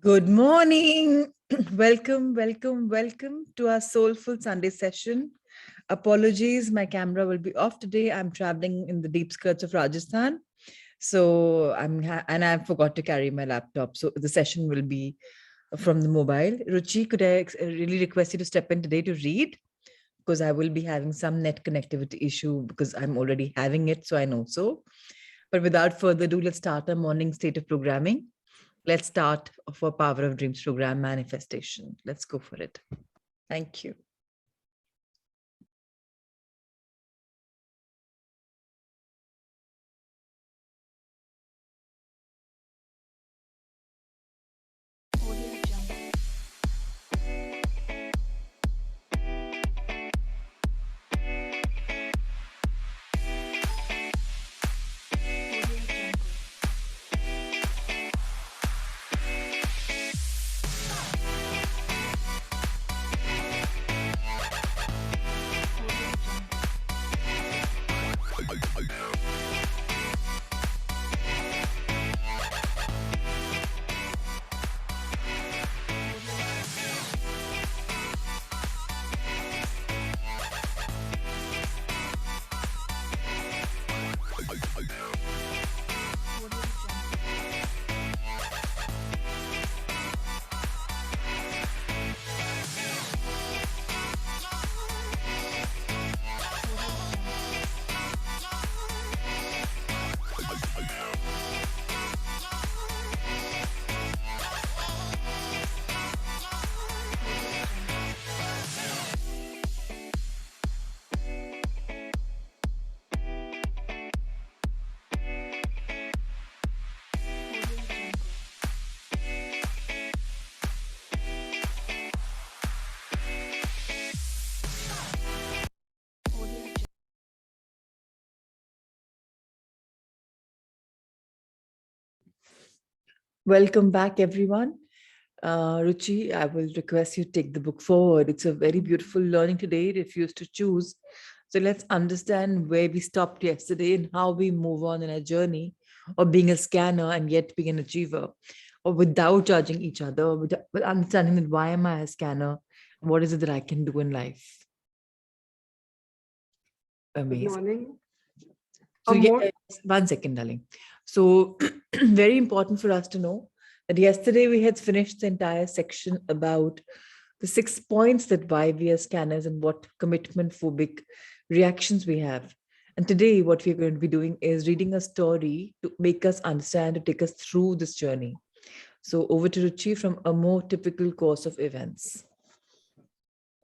Good morning. Welcome to our soulful Sunday session. Apologies, my camera will be off today. I'm traveling in the deep skirts of Rajasthan. So and I forgot to carry my laptop. So the session will be from the mobile. Ruchi, could I really request you to step in today to read? Because I will be having some net connectivity issue because I'm already having it. So I know so. But without further ado, let's start our morning state of programming. Let's start for Power of Dreams program manifestation. Let's go for it. Thank you. Welcome back, everyone. Ruchi, I will request you take the book forward. It's a very beautiful learning today. Refuse to choose. So let's understand where we stopped yesterday and how we move on in our journey of being a scanner and yet being an achiever, or without judging each other, but understanding that why am I a scanner? What is it that I can do in life? Good Amazing. morning. So, More yes, 1 second, darling. So, very important for us to know that yesterday we had finished the entire section about the 6 points that why we are scanners and what commitment phobic reactions we have. And today, what we're going to be doing is reading a story to make us understand, to take us through this journey. So, over to Ruchi from a more typical course of events.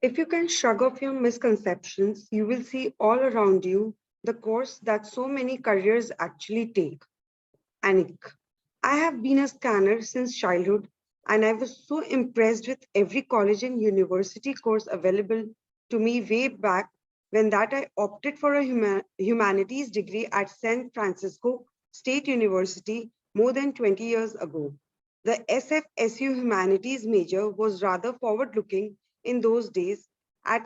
if you can shrug off your misconceptions, you will see all around you the course that so many careers actually take. Anik. I have been a scanner since childhood, and I was so impressed with every college and university course available to me way back when that I opted for a humanities degree at San Francisco State University more than 20 years ago. The SFSU humanities major was rather forward looking in those days as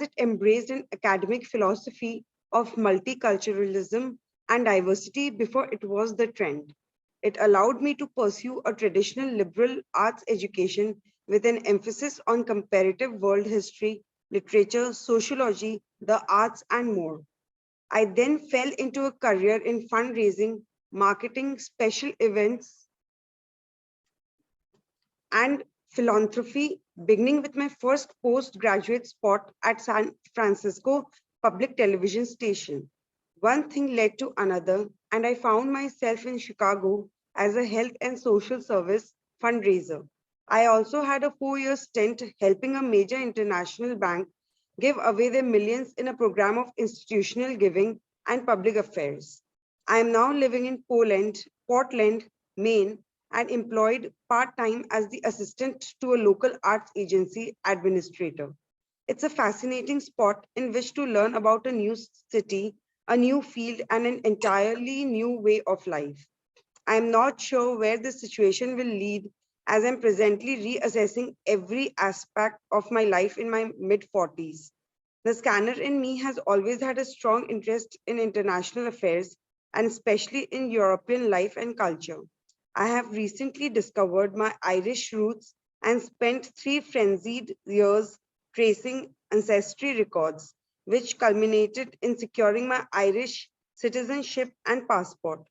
it embraced an academic philosophy of multiculturalism and diversity before it was the trend. It allowed me to pursue a traditional liberal arts education with an emphasis on comparative world history, literature, sociology, the arts, and more. I then fell into a career in fundraising, marketing, special events, and philanthropy, beginning with my first postgraduate spot at San Francisco Public Television Station. One thing led to another, and I found myself in Chicago as a health and social service fundraiser. I also had a 4 year stint helping a major international bank give away their millions in a program of institutional giving and public affairs. I am now living in Portland, Maine, and employed part time as the assistant to a local arts agency administrator. It's a fascinating spot in which to learn about a new city, a new field, and an entirely new way of life. I am not sure where this situation will lead as I'm presently reassessing every aspect of my life in my mid 40s. The scanner in me has always had a strong interest in international affairs and especially in European life and culture. I have recently discovered my Irish roots and spent 3 frenzied years tracing ancestry records, which culminated in securing my Irish citizenship and passport.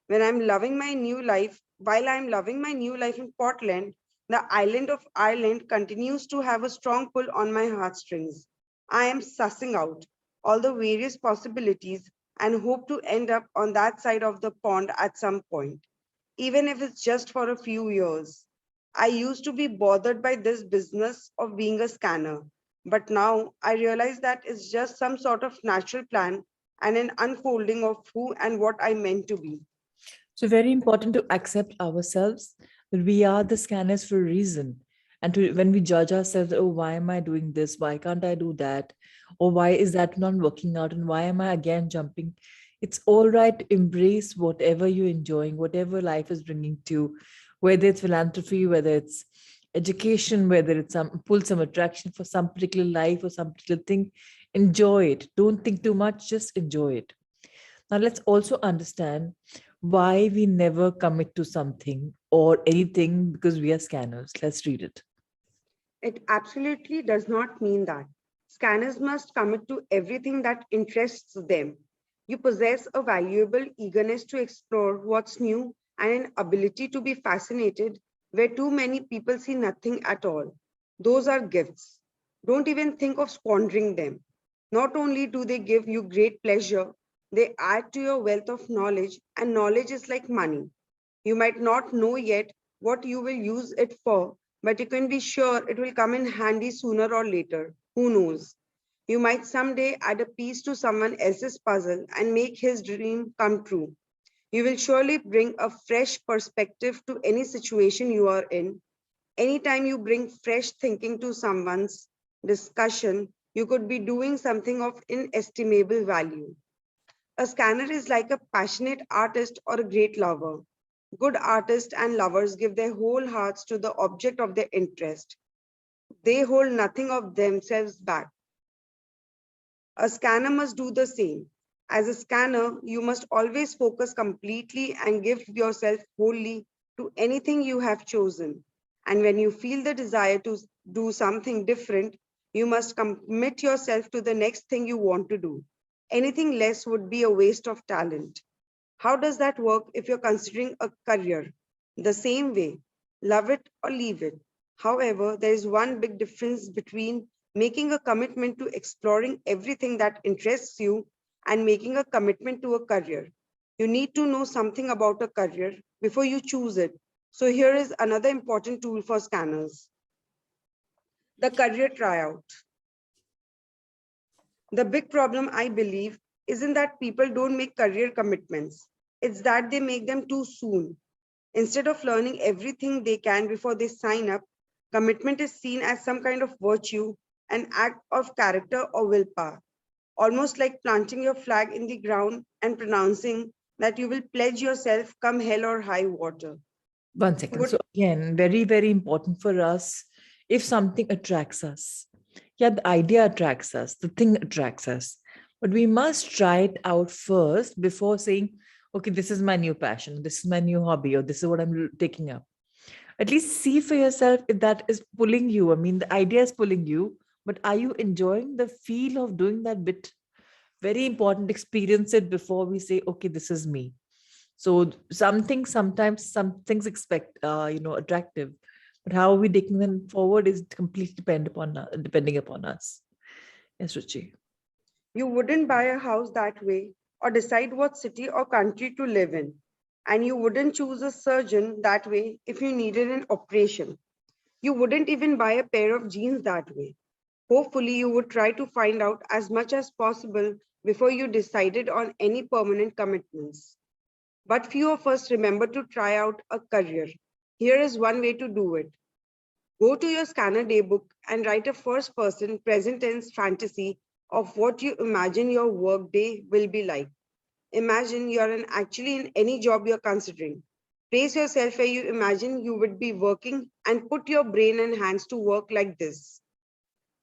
While I'm loving my new life in Portland, the island of Ireland continues to have a strong pull on my heartstrings. I am sussing out all the various possibilities and hope to end up on that side of the pond at some point, even if it's just for a few years. I used to be bothered by this business of being a scanner, but now I realize that it's just some sort of natural plan and an unfolding of who and what I meant to be. So very important to accept ourselves that we are the scanners for a reason. And to, when we judge ourselves, oh, why am I doing this? Why can't I do that? Or why is that not working out? And why am I again jumping? It's all right to embrace whatever you're enjoying, whatever life is bringing to you, whether it's philanthropy, whether it's education, whether it's some pull some attraction for some particular life or some particular thing. Enjoy it. Don't think too much, just enjoy it. Now, let's also understand why we never commit to something or anything because we are scanners. Let's read it. It absolutely does not mean that. Scanners must commit to everything that interests them. You possess a valuable eagerness to explore what's new and an ability to be fascinated where too many people see nothing at all. Those are gifts. Don't even think of squandering them. Not only do they give you great pleasure, they add to your wealth of knowledge, and knowledge is like money. You might not know yet what you will use it for, but you can be sure it will come in handy sooner or later. Who knows? You might someday add a piece to someone else's puzzle and make his dream come true. You will surely bring a fresh perspective to any situation you are in. Anytime you bring fresh thinking to someone's discussion, you could be doing something of inestimable value. A scanner is like a passionate artist or a great lover. Good artists and lovers give their whole hearts to the object of their interest. They hold nothing of themselves back. A scanner must do the same. As a scanner, you must always focus completely and give yourself wholly to anything you have chosen. And when you feel the desire to do something different, you must commit yourself to the next thing you want to do. Anything less would be a waste of talent. How does that work if you're considering a career? The same way, love it or leave it. However, there is one big difference between making a commitment to exploring everything that interests you and making a commitment to a career. You need to know something about a career before you choose it. So here is another important tool for scanners: the career tryout. The big problem, I believe, isn't that people don't make career commitments. It's that they make them too soon. Instead of learning everything they can before they sign up, commitment is seen as some kind of virtue, an act of character or willpower, almost like planting your flag in the ground and pronouncing that you will pledge yourself come hell or high water. 1 second. Would So, again, very, very important for us if something attracts us. Yeah, the idea attracts us, the thing attracts us. But we must try it out first before saying, okay, this is my new passion, this is my new hobby, or this is what I'm taking up. At least see for yourself if that is pulling you. I mean, the idea is pulling you, but are you enjoying the feel of doing that bit? Very important. Experience it before we say, okay, this is me. So some things, sometimes some things expect, attractive, but how are we taking them forward is completely depending upon us. Yes, Ruchi. You wouldn't buy a house that way or decide what city or country to live in. And you wouldn't choose a surgeon that way if you needed an operation. You wouldn't even buy a pair of jeans that way. Hopefully, you would try to find out as much as possible before you decided on any permanent commitments. But few of us remember to try out a career. Here is one way to do it. Go to your scanner daybook and write a first person present tense fantasy of what you imagine your work day will be like. Imagine actually in any job you're considering. Place yourself where you imagine you would be working and put your brain and hands to work like this.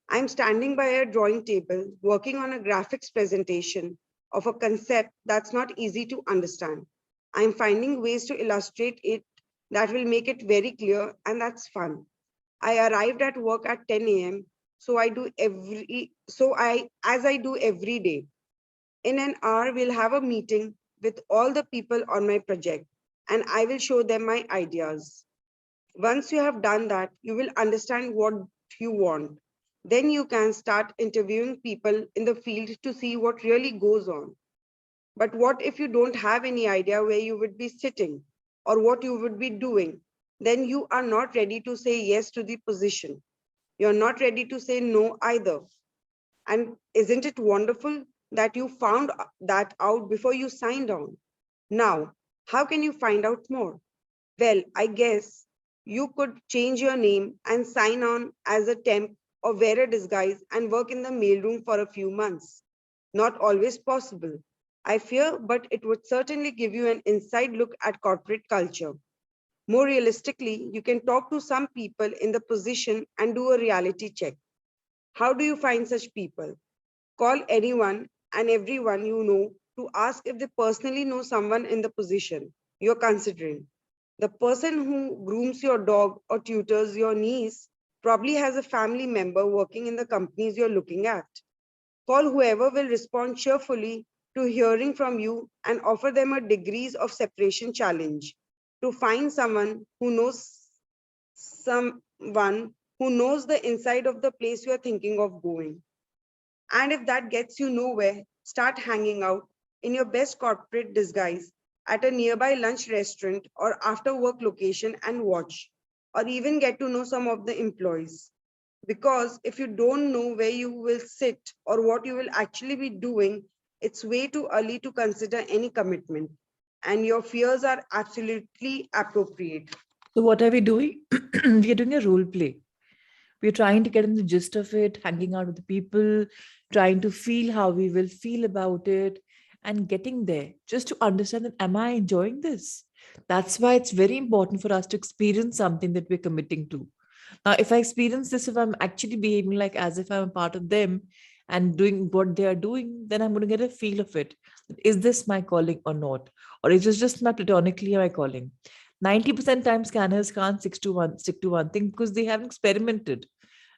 I'm standing by a drawing table working on a graphics presentation of a concept that's not easy to understand. I'm finding ways to illustrate it That will make it very clear, and that's fun. I arrived at work at 10 a.m. As I do every day. In an hour, we'll have a meeting with all the people on my project, and I will show them my ideas. Once you have done that, you will understand what you want. Then you can start interviewing people in the field to see what really goes on. But what if you don't have any idea where you would be sitting or what you would be doing? Then you are not ready to say yes to the position. You're not ready to say no either. And isn't it wonderful that you found that out before you signed on? Now, how can you find out more? Well, I guess you could change your name and sign on as a temp or wear a disguise and work in the mailroom for a few months. Not always possible, I fear, but it would certainly give you an inside look at corporate culture. More realistically, you can talk to some people in the position and do a reality check. How do you find such people? Call anyone and everyone you know to ask if they personally know someone in the position you're considering. The person who grooms your dog or tutors your niece probably has a family member working in the companies you're looking at. Call whoever will respond cheerfully to hearing from you and offer them a degrees of separation challenge to find someone who knows the inside of the place you are thinking of going. And if that gets you nowhere, start hanging out in your best corporate disguise at a nearby lunch restaurant or after work location and watch, or even get to know some of the employees. Because if you don't know where you will sit or what you will actually be doing, it's way too early to consider any commitment. And your fears are absolutely appropriate. So what are we doing? We are doing a role play. We're trying to get in the gist of it, hanging out with the people, trying to feel how we will feel about it, and getting there just to understand that am I enjoying this? That's why it's very important for us to experience something that we're committing to. Now, if I experience this, if I'm actually behaving like as if I'm a part of them and doing what they are doing, then I'm going to get a feel of it. Is this my calling or not? Or is this just my platonically my calling? 90% time scanners can't stick to one thing because they haven't experimented.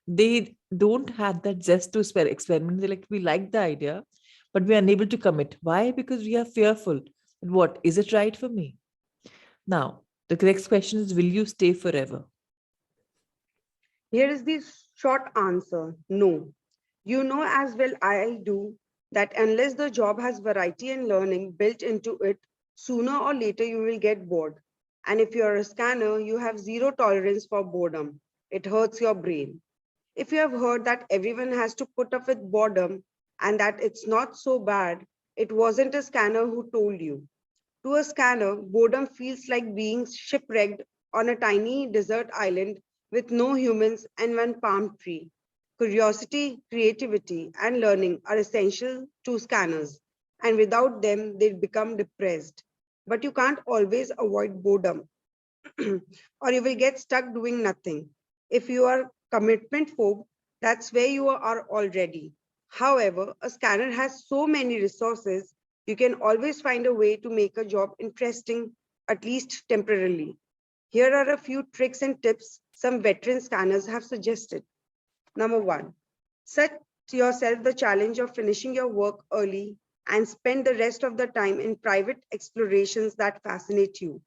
They don't have that zest to experiment. We like the idea, but we're unable to commit. Why? Because we are fearful. And what is it right for me? Now, the next question is, will you stay forever? Here is the short answer no. You know as well I do that unless the job has variety and learning built into it, sooner or later you will get bored. And if you're a scanner, you have zero tolerance for boredom. It hurts your brain. If you have heard that everyone has to put up with boredom and that it's not so bad, it wasn't a scanner who told you. To a scanner, boredom feels like being shipwrecked on a tiny desert island with no humans and one palm tree. Curiosity, creativity, and learning are essential to scanners, and without them, they become depressed. But you can't always avoid boredom, or you will get stuck doing nothing. If you are commitment phobe, that's where you are already. However, a scanner has so many resources, you can always find a way to make a job interesting, at least temporarily. Here are a few tricks and tips some veteran scanners have suggested. Number one, set yourself the challenge of finishing your work early and spend the rest of the time in private explorations that fascinate you.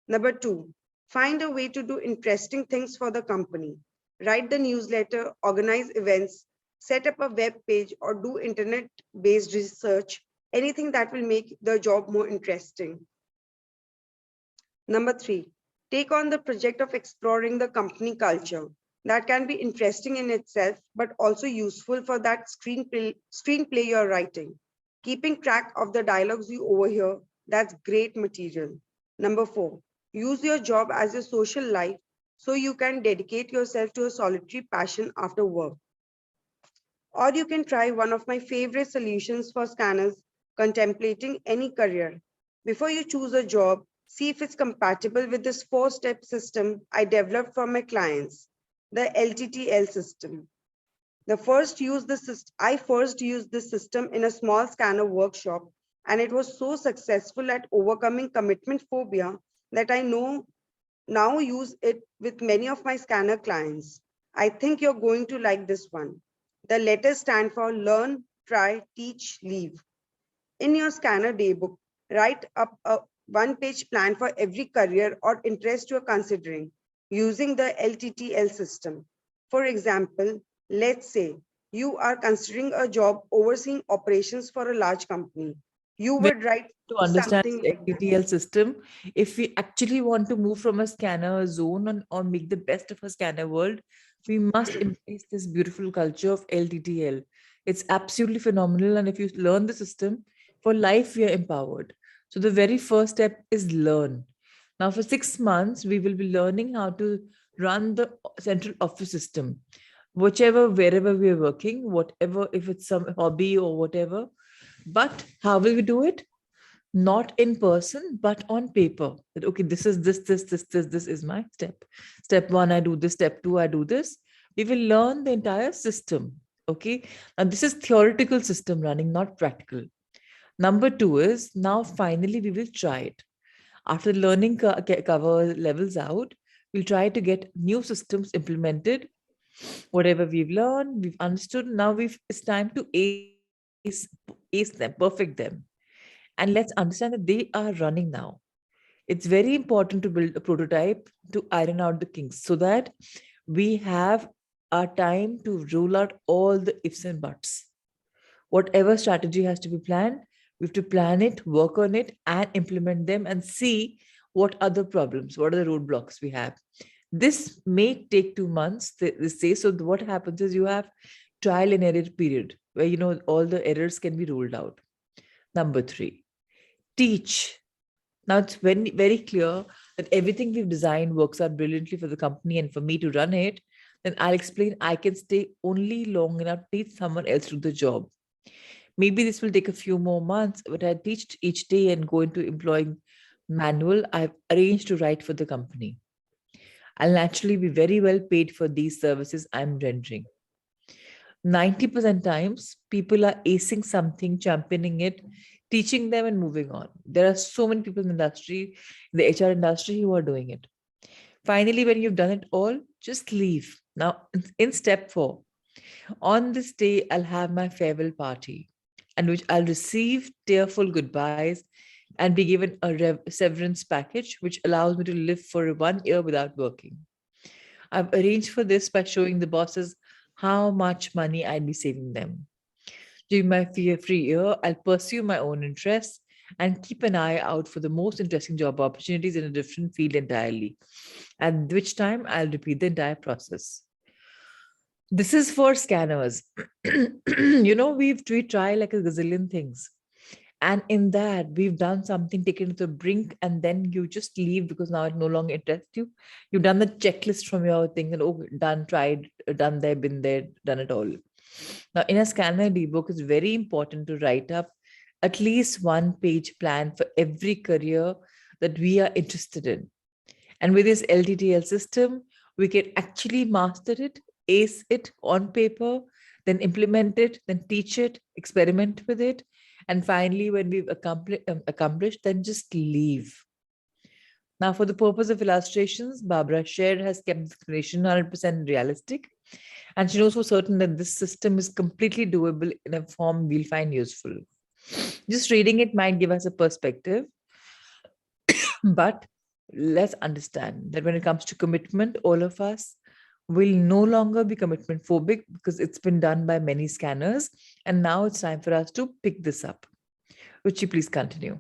Number two, find a way to do interesting things for the company. Write the newsletter, organize events, set up a web page, or do internet based research, anything that will make the job more interesting. Number three, take on the project of exploring the company culture. That can be interesting in itself, but also useful for that screenplay you're writing. Keeping track of the dialogues you overhear, that's great material. Number four, use your job as a social life so you can dedicate yourself to a solitary passion after work. Or you can try one of my favorite solutions for scanners contemplating any career. Before you choose a job, see if it's compatible with this four-step system I developed for my clients, the LTTL system. I first used this system in a small scanner workshop, and it was so successful at overcoming commitment phobia that I know now use it with many of my scanner clients. I think you're going to like this one. The letters stand for learn, try, teach, leave. In your scanner daybook, write up a one-page plan for every career or interest you're considering using the LTTL system. For example, let's say you are considering a job overseeing operations for a large company. You When would write to understand something the like this. LTTL system, if we actually want to move from a scanner zone or make the best of a scanner world, we must embrace this beautiful culture of LTTL. It's absolutely phenomenal. And if you learn the system, for life, we are empowered. So the very first step is learn. Now, for 6 months, we will be learning how to run the central office system, whichever, wherever we are working, whatever, if it's some hobby or whatever. But how will we do it? Not in person, but on paper. That okay, this is this is my step. Step one, I do this. Step two, I do this. We will learn the entire system. Okay, and this is theoretical system running, not practical. Number two is now finally we will try it. After learning cover levels out, we'll try to get new systems implemented. Whatever we've learned, we've understood. Now it's time to ace them, perfect them, and let's understand that they are running now. It's very important to build a prototype to iron out the kinks so that we have our time to roll out all the ifs and buts. Whatever strategy has to be planned, we have to plan it, work on it, and implement them and see what other problems, what are the roadblocks we have. This may take 2 months, they say. So what happens is you have trial and error period where all the errors can be rolled out. Number three, teach. Now it's very, very clear that everything we've designed works out brilliantly for the company and for me to run it. Then I'll explain I can stay only long enough to teach someone else to do the job. Maybe this will take a few more months, but I teach each day and go into employing manual I've arranged to write for the company. I'll naturally be very well paid for these services I'm rendering. 90% times, people are acing something, championing it, teaching them and moving on. There are so many people in the industry, the HR industry, who are doing it. Finally, when you've done it all, just leave. Now, in step four, on this day, I'll have my farewell party, and which I'll receive tearful goodbyes and be given a severance package, which allows me to live for 1 year without working. I've arranged for this by showing the bosses how much money I'd be saving them. During my free year, I'll pursue my own interests and keep an eye out for the most interesting job opportunities in a different field entirely, at which time I'll repeat the entire process. This is for scanners. We try like a gazillion things. And in that, we've done something, taken to the brink, and then you just leave because now it no longer interests you. You've done the checklist from your thing, and oh, done, tried, done there, been there, done it all. Now, in a scanner ebook, it's very important to write up at least one page plan for every career that we are interested in. And with this LTTL system, we can actually master it, ace it on paper, then implement it, then teach it, experiment with it. And finally, when we've accomplished, then just leave. Now, for the purpose of illustrations, Barbara Sher has kept the explanation 100% realistic. And she knows for certain that this system is completely doable in a form we'll find useful. Just reading it might give us a perspective, but let's understand that when it comes to commitment, all of us will no longer be commitment phobic because it's been done by many scanners. And now it's time for us to pick this up. Ruchi, please continue.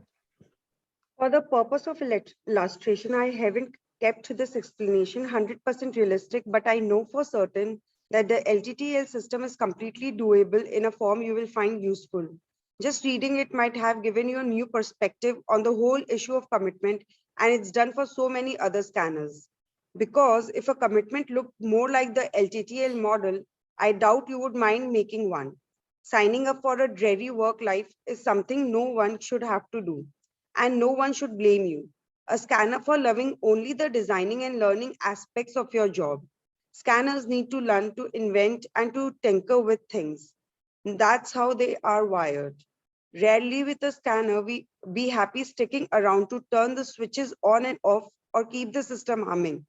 For the purpose of illustration, I haven't kept this explanation 100% realistic, but I know for certain that the LTTL system is completely doable in a form you will find useful. Just reading it might have given you a new perspective on the whole issue of commitment, and it's done for so many other scanners. Because if a commitment looked more like the LTTL model, I doubt you would mind making one. Signing up for a dreary work life is something no one should have to do, and no one should blame you. A scanner for loving only the designing and learning aspects of your job. Scanners need to learn to invent and to tinker with things. That's how they are wired. Rarely with a scanner, we be happy sticking around to turn the switches on and off or keep the system humming.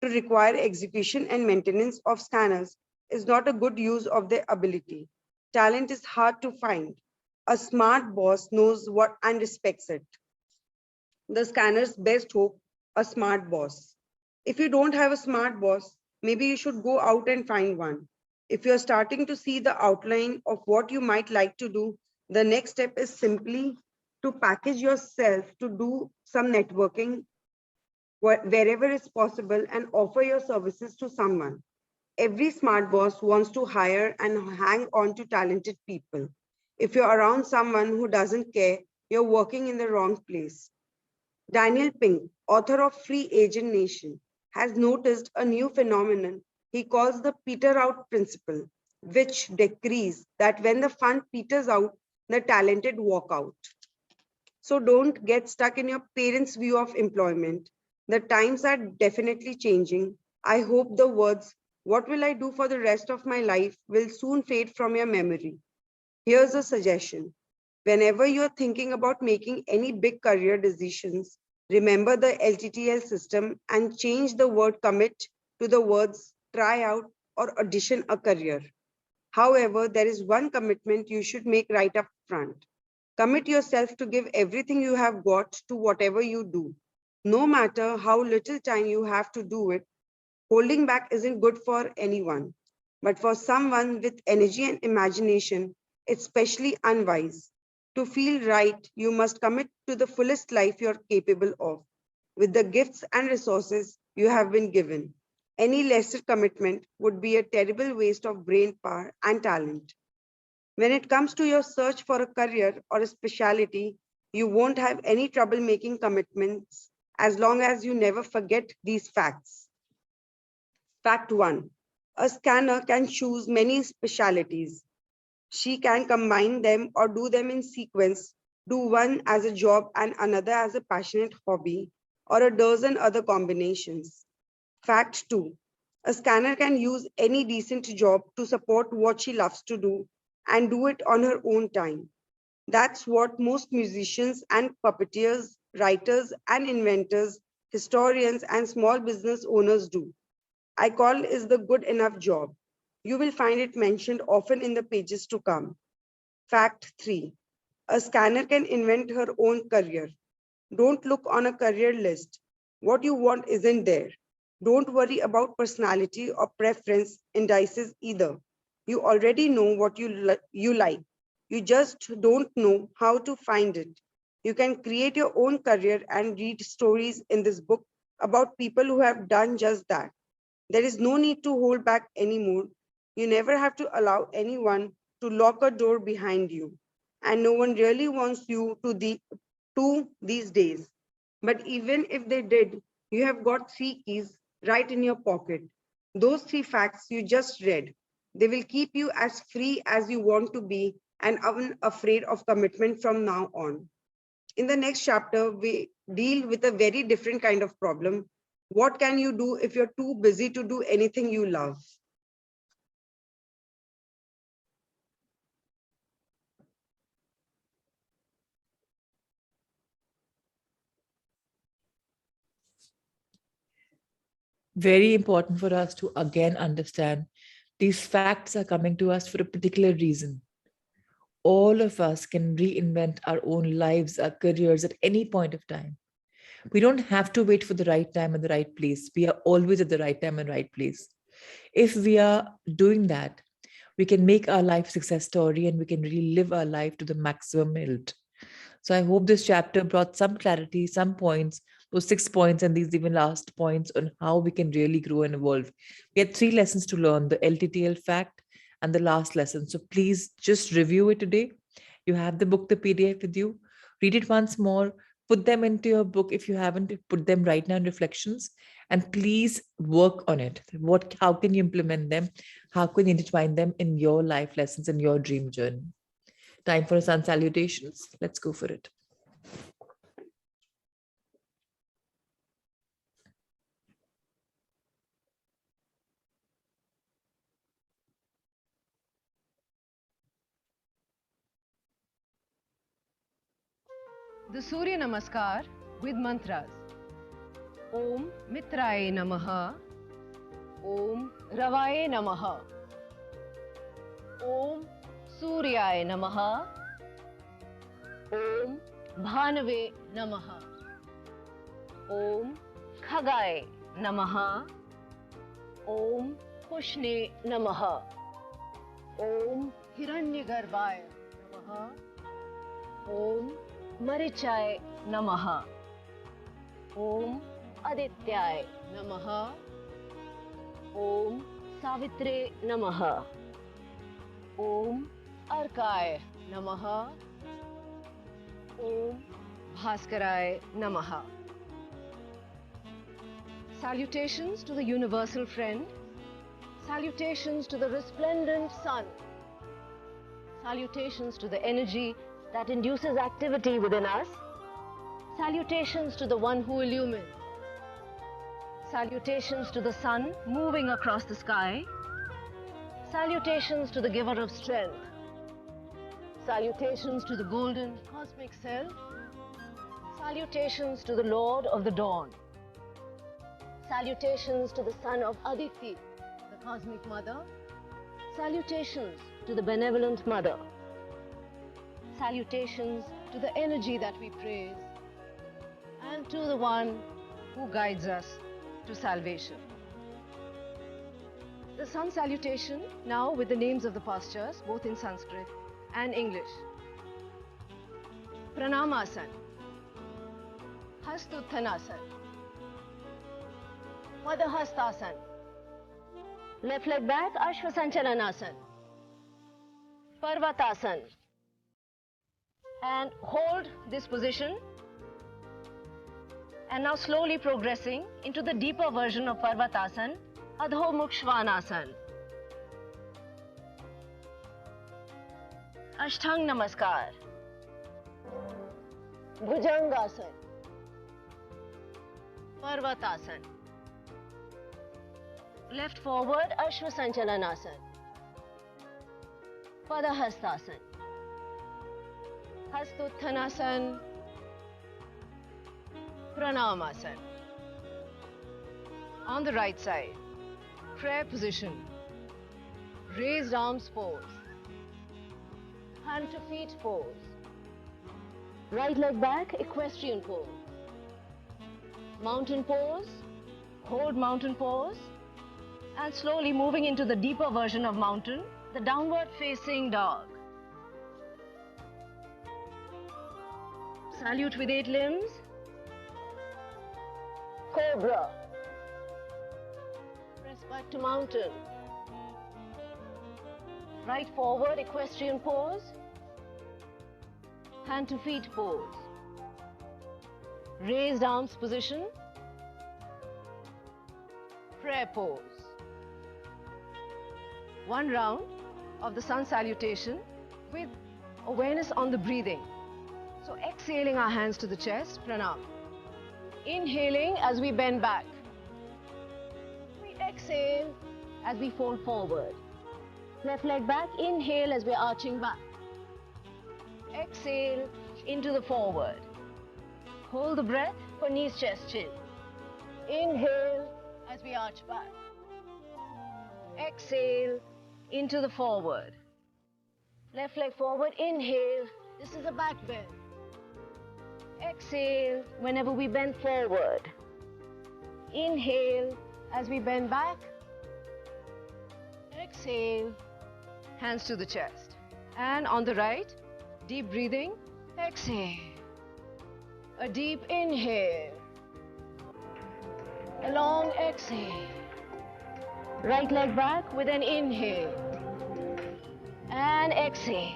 To require execution and maintenance of scanners is not a good use of their ability. Talent is hard to find. A smart boss knows what and respects it. The scanner's best hope, a smart boss. If you don't have a smart boss, maybe you should go out and find one. If you're starting to see the outline of what you might like to do, the next step is simply to package yourself to do some networking wherever is possible and offer your services to someone. Every smart boss wants to hire and hang on to talented people. If you're around someone who doesn't care, you're working in the wrong place. Daniel Pink, author of Free Agent Nation, has noticed a new phenomenon he calls the peter out principle, which decrees that when the fund peters out, the talented walk out. So don't get stuck in your parents' view of employment. The times are definitely changing. I hope the words, "What will I do for the rest of my life?" will soon fade from your memory. Here's a suggestion. Whenever you're thinking about making any big career decisions, remember the LTTL system and change the word commit to the words try out or audition a career. However, there is one commitment you should make right up front. Commit yourself to give everything you have got to whatever you do. No matter how little time you have to do it, holding back isn't good for anyone. But for someone with energy and imagination, it's especially unwise. To feel right, you must commit to the fullest life you're capable of, with the gifts and resources you have been given. Any lesser commitment would be a terrible waste of brain power and talent. When it comes to your search for a career or a specialty, you won't have any trouble making commitments as long as you never forget these facts. Fact 1. A scanner can choose many specialties. She can combine them or do them in sequence, do one as a job and another as a passionate hobby, or a dozen other combinations. Fact 2. A scanner can use any decent job to support what she loves to do and do it on her own time. That's what most musicians and puppeteers, writers and inventors, historians and small business owners do. I call is the good enough job. You will find it mentioned often in the pages to come. Fact 3. A scanner can invent her own career. Don't look on a career list. What you want isn't there. Don't worry about personality or preference indices either. You already know what you like. You just don't know how to find it. You can create your own career and read stories in this book about people who have done just that. There is no need to hold back anymore. You never have to allow anyone to lock a door behind you. And no one really wants you to these days. But even if they did, you have got three keys right in your pocket. Those three facts you just read. They will keep you as free as you want to be and unafraid of commitment from now on. In the next chapter, we deal with a very different kind of problem. What can you do if you're too busy to do anything you love? Very important for us to again understand these facts are coming to us for a particular reason. All of us can reinvent our own lives, our careers at any point of time. We don't have to wait for the right time and the right place. We are always at the right time and right place. If we are doing that, we can make our life success story and we can really live our life to the maximum hilt. So I hope this chapter brought some clarity, some points, those 6 points and these even last points on how we can really grow and evolve. We had 3 lessons to learn: the LTTL fact and the last lesson. So please just review it today. You have the book, the PDF with you. Read it once more. Put them into your book if you haven't put them right now in reflections. And please work on it. How can you implement them? How can you intertwine them in your life lessons and your dream journey? Time for sun salutations. Let's go for it. The Surya Namaskar with mantras. Om Mitraye Namaha. Om Ravaye Namaha. Om Suryaye Namaha. Om Bhanave Namaha. Om Khagaye Namaha. Om Pushne Namaha. Om Hiranyagarbhaye Namaha. Om Marichaye Namaha. Om Adityaye Namaha. Om Savitre Namaha. Om Arkaye Namaha. Om Bhaskaraye Namaha. Salutations to the universal friend. Salutations to the resplendent sun. Salutations to the energy that induces activity within us. Salutations to the one who illumines. Salutations to the sun moving across the sky. Salutations to the giver of strength. Salutations to the golden cosmic self. Salutations to the Lord of the dawn. Salutations to the son of Aditi, the cosmic mother. Salutations to the benevolent mother. Salutations to the energy that we praise, and to the one who guides us to salvation. The sun salutation now with the names of the postures, both in Sanskrit and English. Pranamasan, Hastuttanasan, Padhahastasan, left leg back, Ashvasanchalanasana, Parvatasan, and hold this position. And now slowly progressing into the deeper version of Parvatasan, Adho Mukh Svanasana. Ashtang Namaskar, Bhujangasana, Parvatasan. Left forward, Ashvasanchalanasana, Padahastasana, Hastutthanasana, Pranamasan. On the right side, prayer position, raised arms pose, hand to feet pose, right leg back, equestrian pose, mountain pose, hold mountain pose, and slowly moving into the deeper version of mountain, the downward facing dog. Salute with 8 limbs. Cobra. Press back to mountain. Right forward, equestrian pose. Hand to feet pose. Raised arms position. Prayer pose. One round of the sun salutation with awareness on the breathing. So exhaling our hands to the chest, pranam. Inhaling as we bend back. We exhale as we fold forward. Left leg back, inhale as we're arching back. Exhale into the forward. Hold the breath for knees, chest, chin. Inhale as we arch back. Exhale into the forward. Left leg forward, inhale. This is a back bend. Exhale whenever we bend forward. Inhale as we bend back. Exhale, hands to the chest. And on the right, deep breathing. Exhale. A deep inhale. A long exhale. Right leg back with an inhale. And exhale.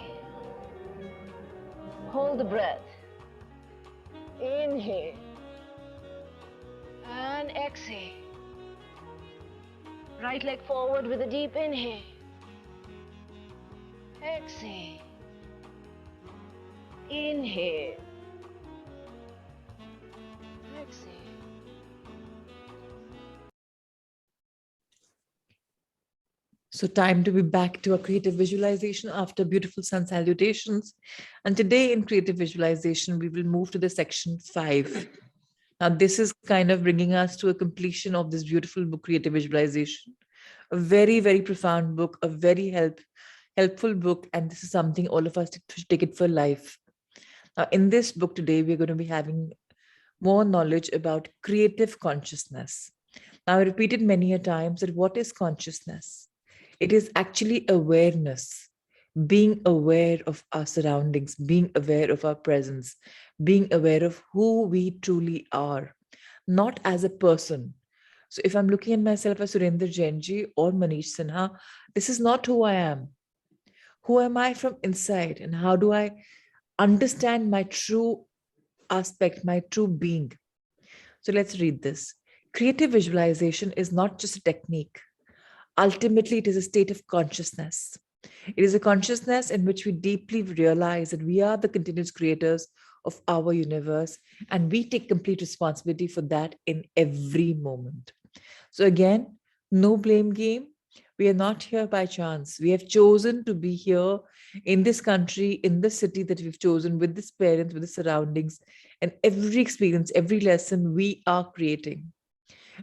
Hold the breath. Inhale and exhale. Right leg forward with a deep inhale. Exhale. Inhale. Exhale. So time to be back to a creative visualization after beautiful sun salutations. And today in creative visualization, we will move to the section 5, Now, this is kind of bringing us to a completion of this beautiful book, Creative Visualization. A very, very profound book, a very helpful book. And this is something all of us should take it for life. Now, in this book today, we're going to be having more knowledge about creative consciousness. Now, I repeated many a times that what is consciousness? It is actually awareness, being aware of our surroundings, being aware of our presence, being aware of who we truly are, not as a person. So if I'm looking at myself as Surinder Jainji or Manish Sinha, this is not who I am. Who am I from inside? And how do I understand my true aspect, my true being? So let's read this. Creative visualization is not just a technique. Ultimately, it is a state of consciousness. It is a consciousness in which we deeply realize that we are the continuous creators of our universe, and we take complete responsibility for that in every moment. So, again, no blame game. We are not here by chance. We have chosen to be here in this country, in this city that we've chosen, with this parents, with the surroundings, and every experience, every lesson we are creating.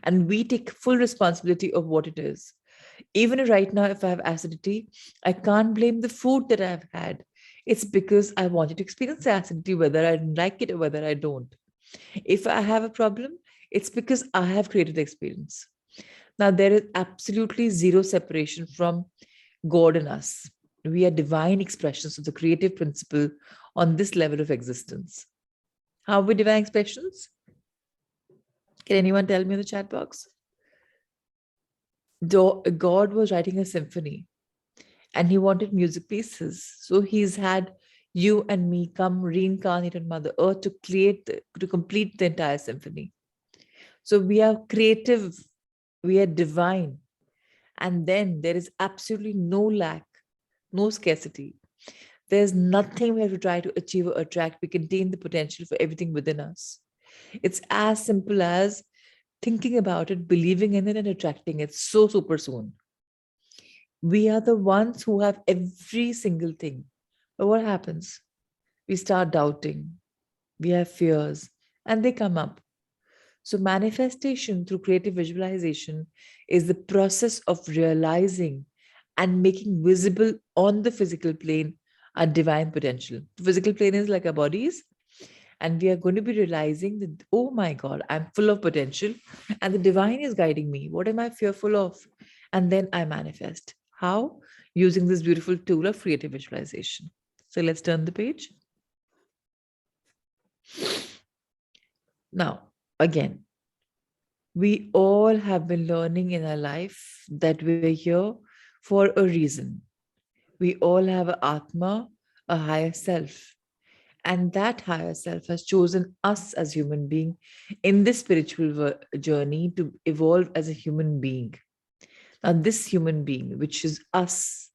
And we take full responsibility of what it is. Even right now, if I have acidity, I can't blame the food that I've had. It's because I wanted to experience the acidity, whether I like it or whether I don't. If I have a problem, it's because I have created the experience. Now, there is absolutely zero separation from God and us. We are divine expressions of the creative principle on this level of existence. How are we divine expressions? Can anyone tell me in the chat box? God was writing a symphony and he wanted music pieces. So he's had you and me come reincarnate on Mother Earth to complete the entire symphony. So we are creative, we are divine. And then there is absolutely no lack, no scarcity. There's nothing we have to try to achieve or attract. We contain the potential for everything within us. It's as simple as thinking about it, believing in it, and attracting it so super soon. We are the ones who have every single thing. But what happens? We start doubting, we have fears, and they come up. So, manifestation through creative visualization is the process of realizing and making visible on the physical plane our divine potential. The physical plane is like our bodies, and we are going to be realizing that, oh my God, I'm full of potential, and the divine is guiding me. What am I fearful of? And then I manifest. How? Using this beautiful tool of creative visualization. So let's turn the page. Now, again, we all have been learning in our life that we're here for a reason. We all have an Atma, a higher self. And that higher self has chosen us as human being in this spiritual journey to evolve as a human being. Now, this human being, which is us,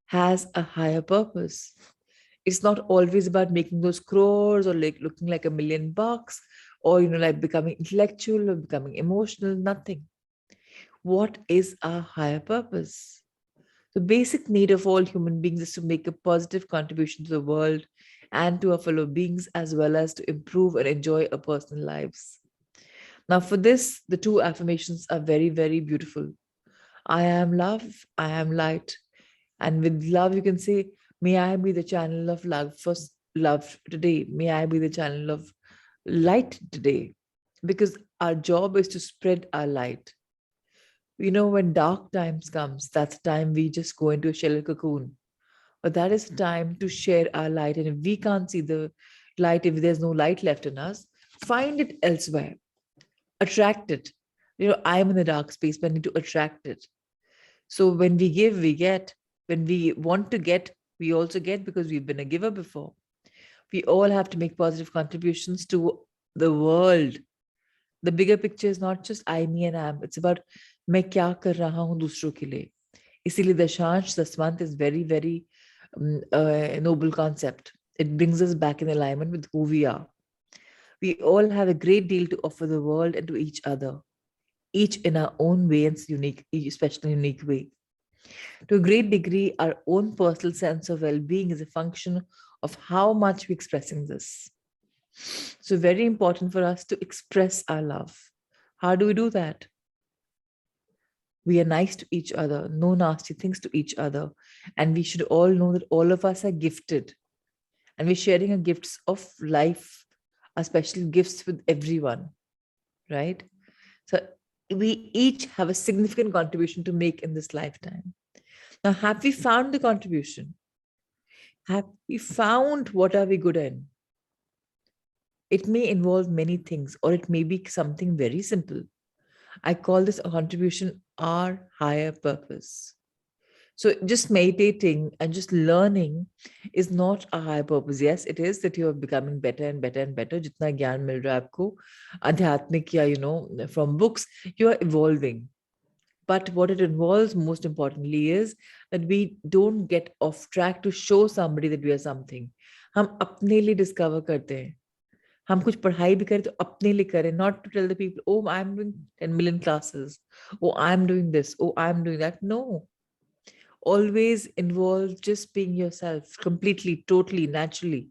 has a higher purpose. It's not always about making those crores or like looking like $1,000,000 or like becoming intellectual or becoming emotional. Nothing. What is our higher purpose? The basic need of all human beings is to make a positive contribution to the world and to our fellow beings, as well as to improve and enjoy our personal lives. Now, for this, the two affirmations are very, very beautiful. I am love, I am light. And with love, you can say, may I be the channel of love for love today. May I be the channel of light today. Because our job is to spread our light. When dark times comes, that's the time we just go into a shell cocoon. But that is time to share our light. And if we can't see the light, if there's no light left in us, find it elsewhere. Attract it. I'm in the dark space, but I need to attract it. So when we give, we get. When we want to get, we also get, because we've been a giver before. We all have to make positive contributions to the world. The bigger picture is not just I, me, and am. It's about मैं क्या कर रहा हूँ दूसरों के लिए. इसीलिए दशांश दसवंत is very, very noble concept. It brings us back in alignment with who we are. We all have a great deal to offer the world and to each other, each in our own way and unique, especially unique way. To a great degree, our own personal sense of well-being is a function of how much we're expressing this. So very important for us to express our love. How do we do that? We are nice to each other, no nasty things to each other. And we should all know that all of us are gifted. And we're sharing our gifts of life, our special gifts with everyone, right? So we each have a significant contribution to make in this lifetime. Now, have we found the contribution? Have we found what are we good in? It may involve many things, or it may be something very simple. I call this a contribution our higher purpose. So just meditating and just learning is not a higher purpose. Yes, it is that you're becoming better and better and better. जितना ज्ञान मिल रहा है आपको आध्यात्मिक या from books, you are evolving. But what it involves most importantly is that we don't get off track to show somebody that we are something. हम अपने लिए discover करते हैं. हम कुछ पढ़ाई भी करें तो अपने लिए करें, not to tell the people, oh, I'm doing 10 million classes. Oh, I'm doing this. Oh, I'm doing that. No. Always involve just being yourself completely, totally, naturally,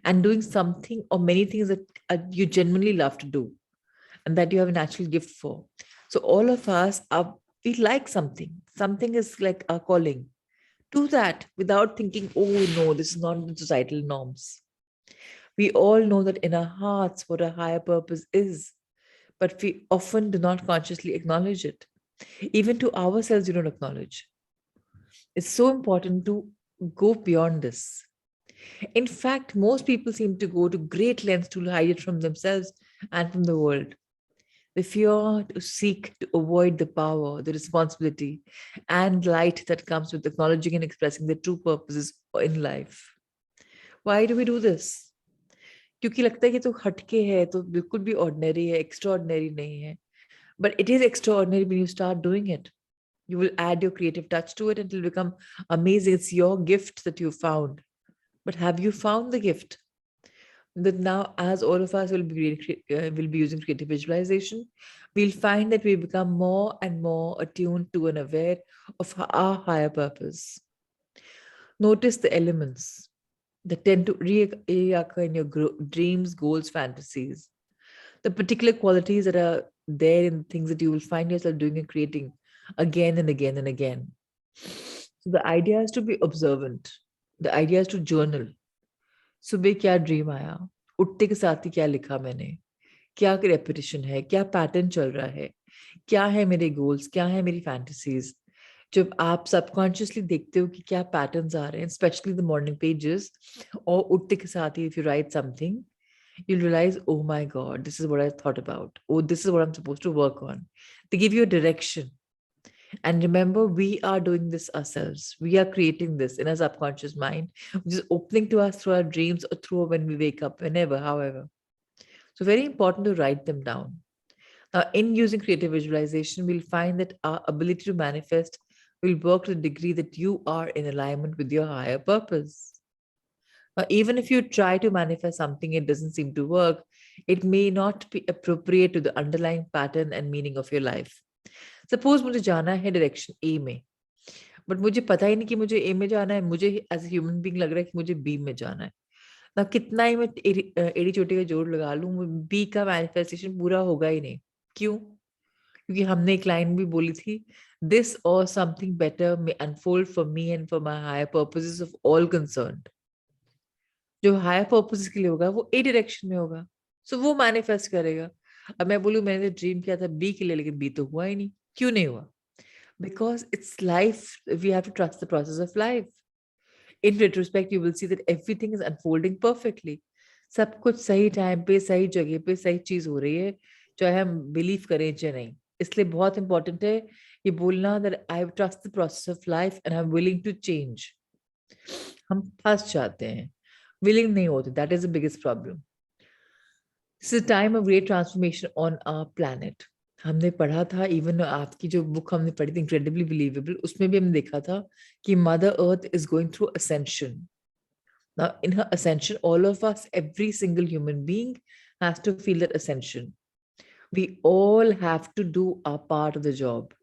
and doing something or many things that you genuinely love to do and that you have a natural gift for. So all of us we like something. Something is like our calling. Do that without thinking, oh no, this is not the societal norms. We all know that in our hearts what our higher purpose is, but we often do not consciously acknowledge it. Even to ourselves, you don't acknowledge. It's so important to go beyond this. In fact, most people seem to go to great lengths to hide it from themselves and from the world. They fear to seek to avoid the power, the responsibility, and light that comes with acknowledging and expressing the true purposes in life. Why do we do this? क्योंकि लगता है कि तो हटके है तो बिल्कुल भी ordinary है, extraordinary नहीं है. But it is extraordinary when you start doing it. You will add your creative touch to it and it will become amazing. It's your gift that you found. But have you found the gift? That now, as all of us will be using creative visualization, we'll find that we become more and more attuned to and aware of our higher purpose. Notice the elements that tend to reoccur in your dreams, goals, fantasies. The particular qualities that are there in things that you will find yourself doing and creating again and again and again. So the idea is to be observant. The idea is to journal. सुबह क्या dream आया, उठते के साथ ही क्या लिखा मैंने, क्या रेपिटेशन है, क्या पैटर्न चल रहा है, क्या है मेरे गोल्स, क्या है मेरी फैंटेसीज. जब आप सबकॉन्शियसली देखते हो कि क्या पैटर्न्स आ रहे हैं, स्पेशली द मॉर्निंग पेजेस, और उठते के साथ ही if you write something, you'll realize, oh my God, this is what I thought about. Oh, this is what I'm supposed to work on. They give you a direction. And remember, we are doing this ourselves. We are creating this in our subconscious mind, which is opening to us through our dreams or through when we wake up, whenever, however. So very important to write them down. Now, in using creative visualization, we'll find that our ability to manifest will work to the degree that you are in alignment with your higher purpose. Even if you try to manifest something, it doesn't seem to work, it may not be appropriate to the underlying pattern and meaning of your life. Suppose मुझे जाना है direction ए में, but मुझे पता ही नहीं कि मुझे ए में जाना है, मुझे एज ए ह्यूमन बीइंग लग रहा है कि मुझे बी में जाना है. ना कितना ही मैं एड़ी चोटी का जोड़ लगा लूं, बी का मैनिफेस्टेशन पूरा होगा ही नहीं. क्यों? क्योंकि हमने एक लाइन भी बोली थी, this or something better may unfold for me and for my higher purposes of all concerned. जो हायर पर्पस के लिए होगा वो ए डायरेक्शन में होगा, सो वो मैनिफेस्ट करेगा. अब मैं बोलूं मैंने ड्रीम किया था बी के लिए, लेकिन बी तो हुआ ही नहीं. क्यों नहीं हुआ? Because it's life, we have to trust the process of life. In retrospect you will see that everything is unfolding perfectly. सब कुछ सही टाइम पे, सही जगह पे, सही चीज हो रही है, चाहे हम बिलीव करें चाहे नहीं. इसलिए बहुत इंपॉर्टेंट है ये बोलना that I trust the process of life and I am willing to change. हम फंस जाते हैं, willing नहीं होते. That is the biggest problem. This is a time of great transformation on our planet. हमने पढ़ा था, इवन आपकी जो बुक हमने पढ़ी थी इनक्रेडिबली बिलीवेबल, उसमें भी हमने देखा था कि mother earth is going through ascension. Now in her ascension, all of us, every single human being has to feel that ascension. We all have to do our part of the job.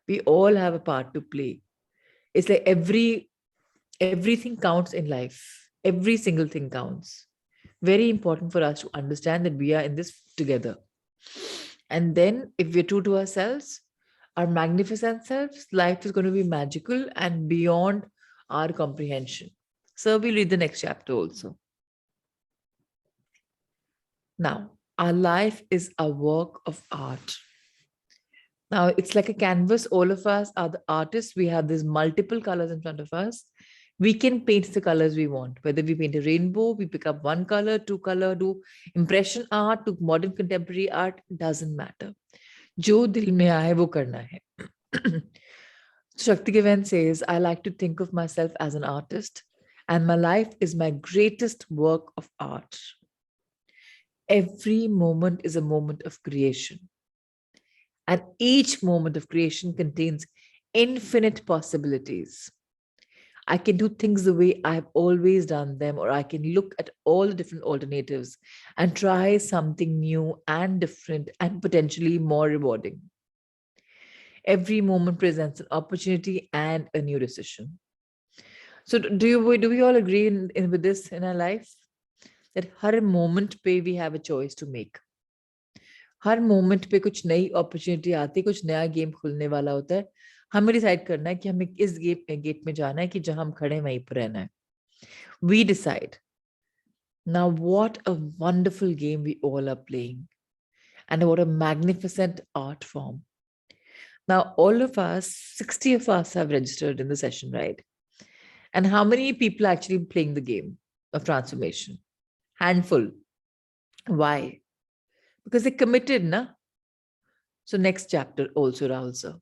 We all have a part to play. It's like everything counts in life. Every single thing counts. Very important for us to understand that we are in this together. And then if we're true to ourselves, our magnificent selves, life is going to be magical and beyond our comprehension. So we'll read the next chapter also. Now, our life is a work of art. Now, it's like a canvas. All of us are the artists. We have these multiple colors in front of us. We can paint the colors we want. Whether we paint a rainbow, we pick up one color, two color, do impression art, to modern contemporary art, doesn't matter. जो दिल में आए वो करना है. Shaktigevan says, I like to think of myself as an artist, and my life is my greatest work of art. Every moment is a moment of creation. And each moment of creation contains infinite possibilities. I can do things the way I've always done them, or I can look at all the different alternatives and try something new and different and potentially more rewarding. Every moment presents an opportunity and a new decision. So do we all agree with this in our life? That her moment पे we have a choice to make. Her moment पे कुछ नई opportunity आती है, कुछ नया game खुलने वाला होता है. हमें डिसाइड करना है कि हमें इस गेट में जाना है कि जहां हम खड़े वहीं पर रहना है. We decide. Now, what a wonderful game we all are playing, and what a magnificent art form. Now, all of us, 60 of us have registered in the session, right? And how many people are actually playing the game of transformation? Handful. Why? Because they committed, na? So next chapter also, Rahul sir.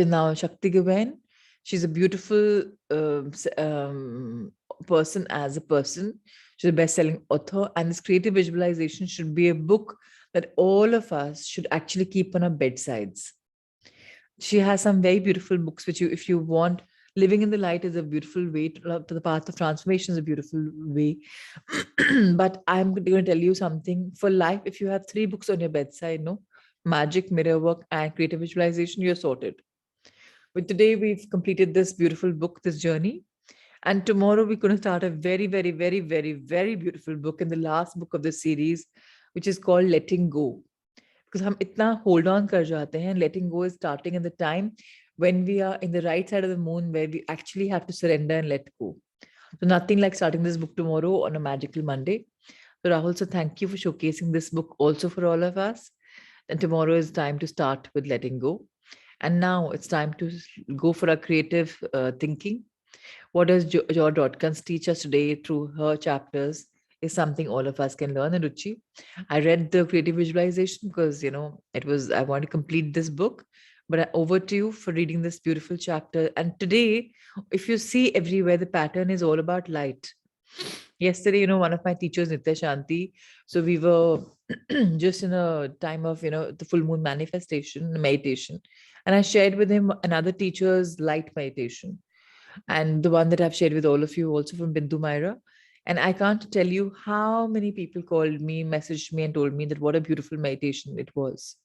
Now, Shakti Gawain, she's a beautiful person as a person. She's a best-selling author, and this creative visualization should be a book that all of us should actually keep on our bedsides. She has some very beautiful books which if you want, Living in the Light is a beautiful way to the path of transformation is a beautiful way. But I'm going to tell you something. For life, if you have 3 books on your bedside, no, Magic, Mirror Work, and Creative Visualization, you're sorted. But today we've completed this beautiful book, this journey. And tomorrow we're going to start a very, very, very, very, very beautiful book in the last book of the series, which is called Letting Go. Because हम इतना hold on कर जाते हैं. Letting go is starting in the time when we are in the right side of the moon, where we actually have to surrender and let go. So nothing like starting this book tomorrow on a magical Monday. So Rahul, so thank you for showcasing this book also for all of us. And tomorrow is time to start with letting go. And now it's time to go for our creative thinking. What does George Dodkins teach us today through her chapters is something all of us can learn. And Ruchi, I read the creative visualization because, I want to complete this book. But over to you for reading this beautiful chapter. And today, if you see everywhere, the pattern is all about light. Yesterday, one of my teachers, Nitya Shanti, so we were just in a time of, the full moon manifestation, meditation. And I shared with him another teacher's light meditation. And the one that I've shared with all of you also from Bindu Myra. And I can't tell you how many people called me, messaged me and told me that what a beautiful meditation it was.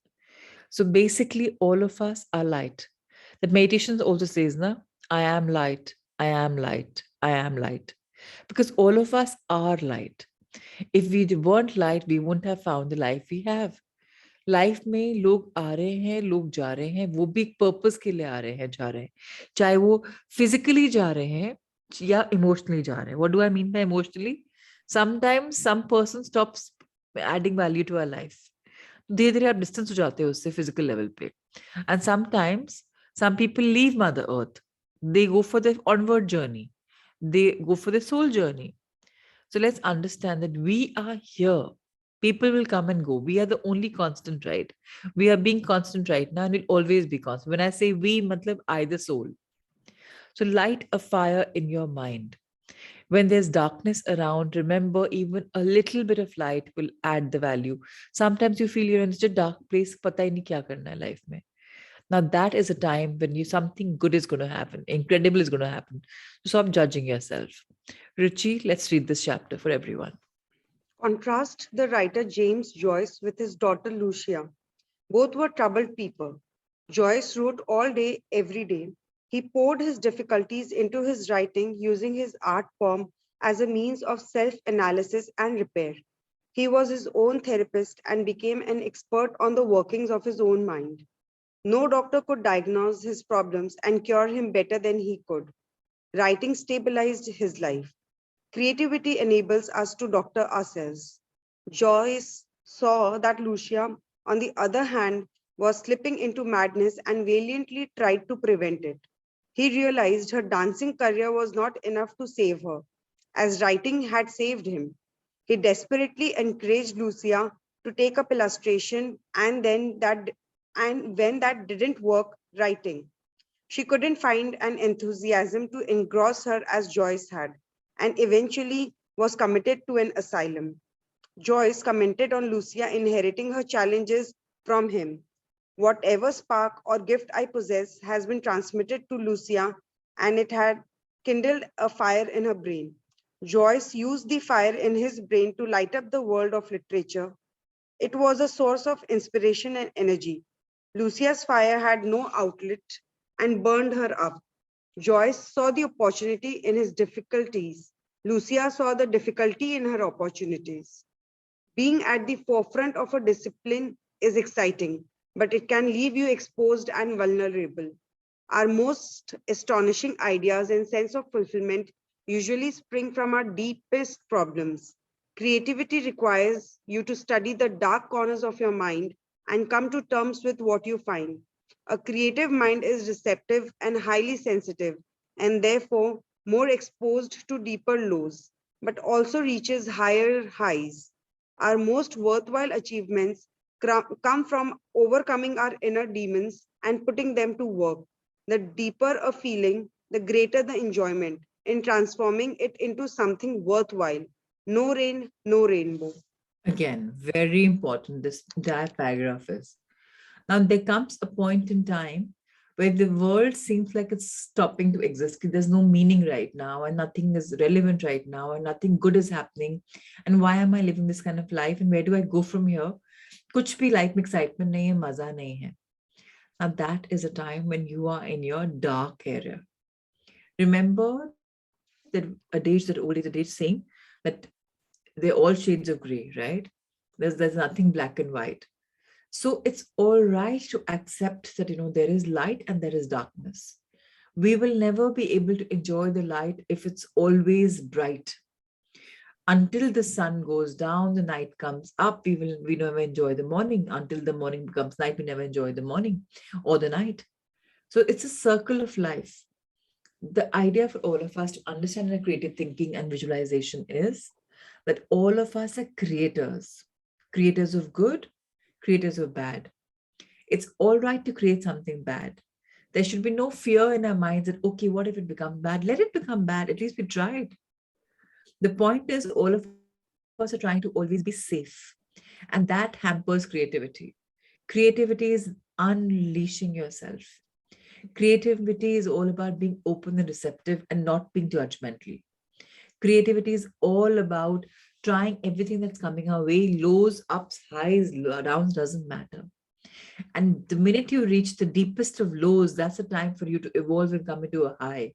So basically all of us are light. That meditation also says, I am light, I am light, I am light. Because all of us are light. If we weren't light, we wouldn't have found the life we have. Life में लोग आ रहे हैं, लोग जा रहे हैं, वो भी एक पर्पस के लिए आ रहे हैं, जा रहे हैं, चाहे वो फिजिकली जा रहे हैं या इमोशनली जा रहे हैं. What do I mean by emotionally? Sometimes some person stops adding value to our life. धीरे धीरे आप डिस्टेंस हो जाते हो उससे फिजिकल लेवल पे. And sometimes some people leave Mother Earth. They go for the onward journey. They go for the soul journey. So let's understand that we are here. People will come and go. We are the only constant, right? We are being constant right now and will always be constant. When I say we, matlab I, the soul. So light a fire in your mind. When there's darkness around, remember even a little bit of light will add the value. Sometimes you feel you're in such a dark place, pata hi nahi kya karna hai life mein. Now that is a time when something good is going to happen, incredible is going to happen. So stop judging yourself. Ruchi, let's read this chapter for everyone. Contrast the writer James Joyce with his daughter Lucia. Both were troubled people. Joyce wrote all day, every day. He poured his difficulties into his writing using his art form as a means of self-analysis and repair. He was his own therapist and became an expert on the workings of his own mind. No doctor could diagnose his problems and cure him better than he could. Writing stabilized his life. Creativity enables us to doctor ourselves. Joyce saw that Lucia, on the other hand, was slipping into madness and valiantly tried to prevent it. He realized her dancing career was not enough to save her, as writing had saved him. He desperately encouraged Lucia to take up illustration, and when that didn't work, writing. She couldn't find an enthusiasm to engross her as Joyce had, and eventually was committed to an asylum. Joyce commented on Lucia inheriting her challenges from him. Whatever spark or gift I possess has been transmitted to Lucia, and it had kindled a fire in her brain. Joyce used the fire in his brain to light up the world of literature. It was a source of inspiration and energy. Lucia's fire had no outlet and burned her up. Joyce saw the opportunity in his difficulties. Lucia saw the difficulty in her opportunities. Being at the forefront of a discipline is exciting, but it can leave you exposed and vulnerable. Our most astonishing ideas and sense of fulfillment usually spring from our deepest problems. Creativity requires you to study the dark corners of your mind and come to terms with what you find. A creative mind is receptive and highly sensitive, and therefore more exposed to deeper lows, but also reaches higher highs. Our most worthwhile achievements come from overcoming our inner demons and putting them to work. The deeper a feeling, the greater the enjoyment in transforming it into something worthwhile. No rain, no rainbow. Again, very important, this entire paragraph is. Now, there comes a point in time where the world seems like it's stopping to exist. There's no meaning right now, and nothing is relevant right now, and nothing good is happening. And why am I living this kind of life? And where do I go from here? कुछ भी life में excitement नहीं है, मजा नहीं है. Now, that is a time when you are in your dark area. Remember that that old age adage saying that they're all shades of gray, right? There's nothing black and white. So it's all right to accept that, there is light and there is darkness. We will never be able to enjoy the light if it's always bright. Until the sun goes down, the night comes up, we never enjoy the morning. Until the morning becomes night, we never enjoy the morning or the night. So it's a circle of life. The idea for all of us to understand our creative thinking and visualization is that all of us are creators of good, creators of bad. It's all right to create something bad. There should be no fear in our minds that, okay, what if it becomes bad? Let it become bad. At least we tried. The point is, all of us are trying to always be safe. And that hampers creativity. Creativity is unleashing yourself. Creativity is all about being open and receptive and not being judgmental. Creativity is all about trying everything that's coming our way, lows, ups, highs, downs, doesn't matter. And the minute you reach the deepest of lows, that's the time for you to evolve and come into a high.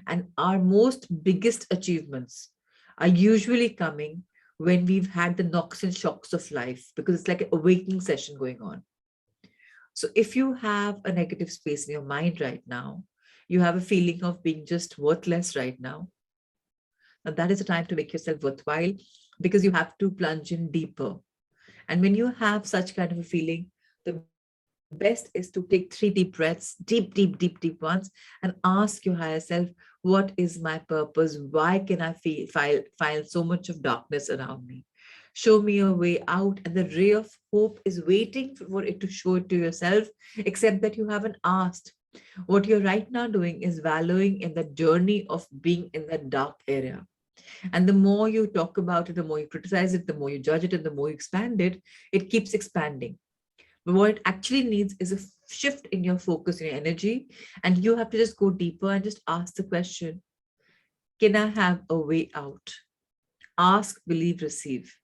And our most biggest achievements are usually coming when we've had the knocks and shocks of life, because it's like an awakening session going on. So if you have a negative space in your mind right now, you have a feeling of being just worthless right now, now that is the time to make yourself worthwhile, because you have to plunge in deeper. And when you have such kind of a feeling, the best is to take 3 deep breaths, deep ones, and ask your higher self, what is my purpose? Why can I find so much of darkness around me? Show me a way out. And the ray of hope is waiting for it to show it to yourself, except that you haven't asked. What you're right now doing is wallowing in the journey of being in that dark area. And the more you talk about it, the more you criticize it, the more you judge it, and the more you expand it, it keeps expanding. But what it actually needs is a shift in your focus and your energy. And you have to just go deeper and just ask the question, can I have a way out? Ask, believe, receive.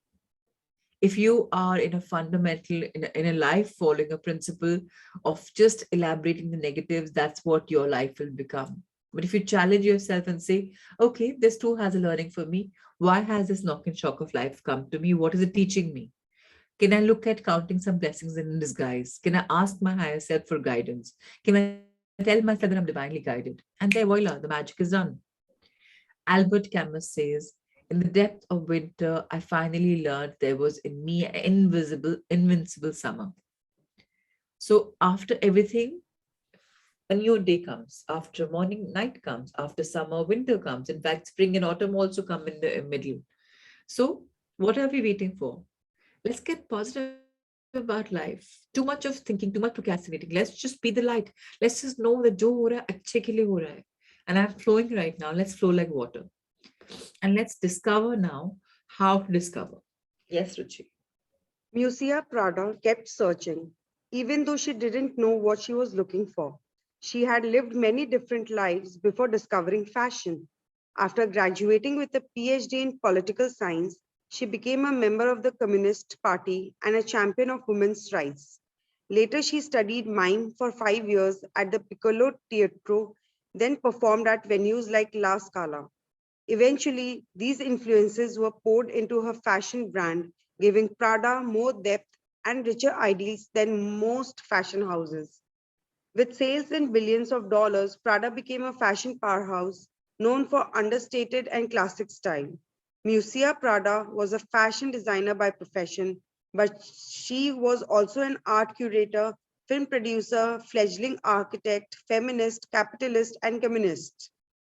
If you are in a fundamental, in a life following a principle of just elaborating the negatives, that's what your life will become. But if you challenge yourself and say, okay, this too has a learning for me. Why has this knock and shock of life come to me? What is it teaching me? Can I look at counting some blessings in disguise? Can I ask my higher self for guidance? Can I tell myself that I'm divinely guided? And there, voila, the magic is done. Albert Camus says, in the depth of winter, I finally learned there was in me an invincible summer. So after everything, a new day comes. After morning, night comes. After summer, winter comes. In fact, spring and autumn also come in the middle. So what are we waiting for? Let's get positive about life. Too much of thinking, too much procrastinating. Let's just be the light. Let's just know that जो हो रहा है अच्छे के लिए हो रहा है. And I'm flowing right now. Let's flow like water. And let's discover now how to discover. Yes, Ruchi. Musia Prada kept searching, even though she didn't know what she was looking for. She had lived many different lives before discovering fashion. After graduating with a PhD in political science, she became a member of the Communist Party and a champion of women's rights. Later, she studied mime for 5 years at the Piccolo Teatro, then performed at venues like La Scala. Eventually, these influences were poured into her fashion brand, giving Prada more depth and richer ideals than most fashion houses. With sales in billions of dollars, Prada became a fashion powerhouse known for understated and classic style. Musia Prada was a fashion designer by profession, but she was also an art curator, film producer, fledgling architect, feminist, capitalist, and communist.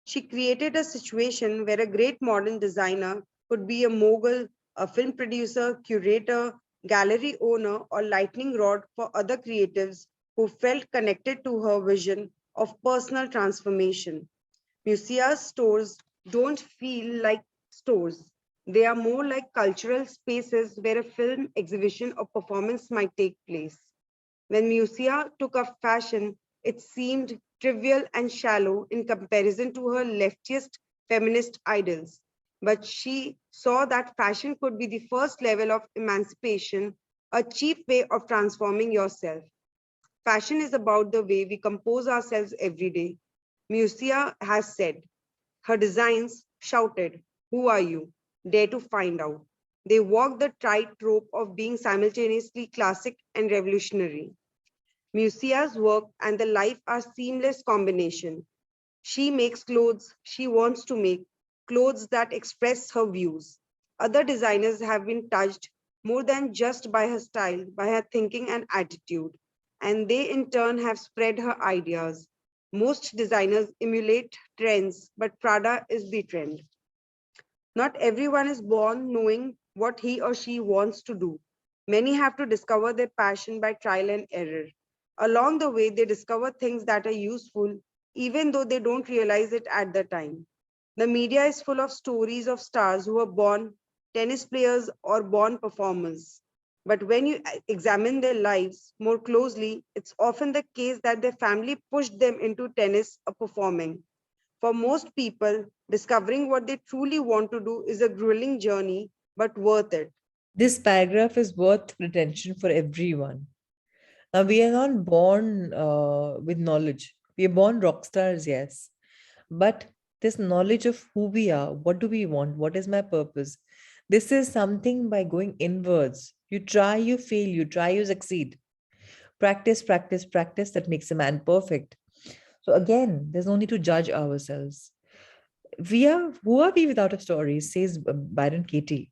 She created a situation where a great modern designer could be a mogul, a film producer, curator, gallery owner, or lightning rod for other creatives who felt connected to her vision of personal transformation. Musea's stores don't feel like stores. They are more like cultural spaces where a film exhibition or performance might take place. When Musea took up fashion, it seemed trivial and shallow in comparison to her leftist feminist idols. But she saw that fashion could be the first level of emancipation, a cheap way of transforming yourself. Fashion is about the way we compose ourselves every day. Musea has said, her designs shouted, "Who are you? Dare to find out." They walk the tightrope of being simultaneously classic and revolutionary. Musea's work and the life are seamless combination. She makes clothes she wants to make, clothes that express her views. Other designers have been touched more than just by her style, by her thinking and attitude, and they in turn have spread her ideas. Most designers emulate trends, but Prada is the trend. Not everyone is born knowing what he or she wants to do. Many have to discover their passion by trial and error. Along the way, they discover things that are useful, even though they don't realize it at the time. The media is full of stories of stars who are born tennis players or born performers. But when you examine their lives more closely, it's often the case that their family pushed them into tennis or performing. For most people, discovering what they truly want to do is a grueling journey, but worth it. This paragraph is worth retention for everyone. Now, we are not born with knowledge. We are born rock stars, yes. But this knowledge of who we are, what do we want, what is my purpose, this is something by going inwards. You try, you fail, you try, you succeed. Practice, practice, practice. That makes a man perfect. So, again, there's no need to judge ourselves. Who are we without a story, says Byron Katie.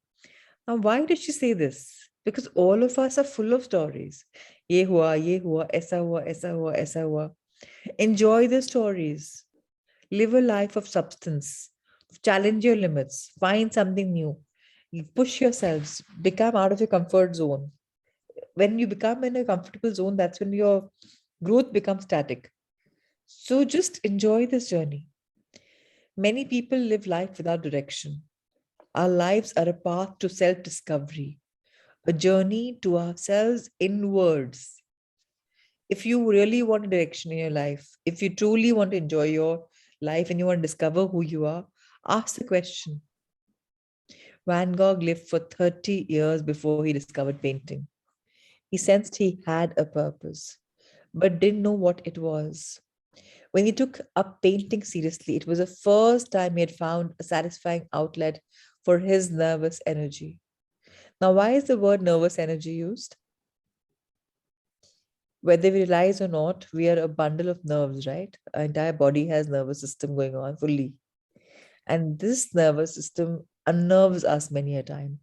Now, why did she say this? Because all of us are full of stories. Ye hua, aisa hua, aisa hua, aisa hua. Enjoy the stories. Live a life of substance. Challenge your limits. Find something new. You push yourselves. Become out of your comfort zone. When you become in a comfortable zone, that's when your growth becomes static. So just enjoy this journey. Many people live life without direction. Our lives are a path to self discovery, a journey to ourselves inwards. If you really want a direction in your life, if you truly want to enjoy your life and you want to discover who you are, ask the question. Van Gogh lived for 30 years before he discovered painting. He sensed he had a purpose, but didn't know what it was. When he took up painting seriously, it was the first time he had found a satisfying outlet for his nervous energy. Now, why is the word nervous energy used? Whether we realize or not, we are a bundle of nerves, right? Our entire body has nervous system going on fully. And this nervous system unnerves us many a time,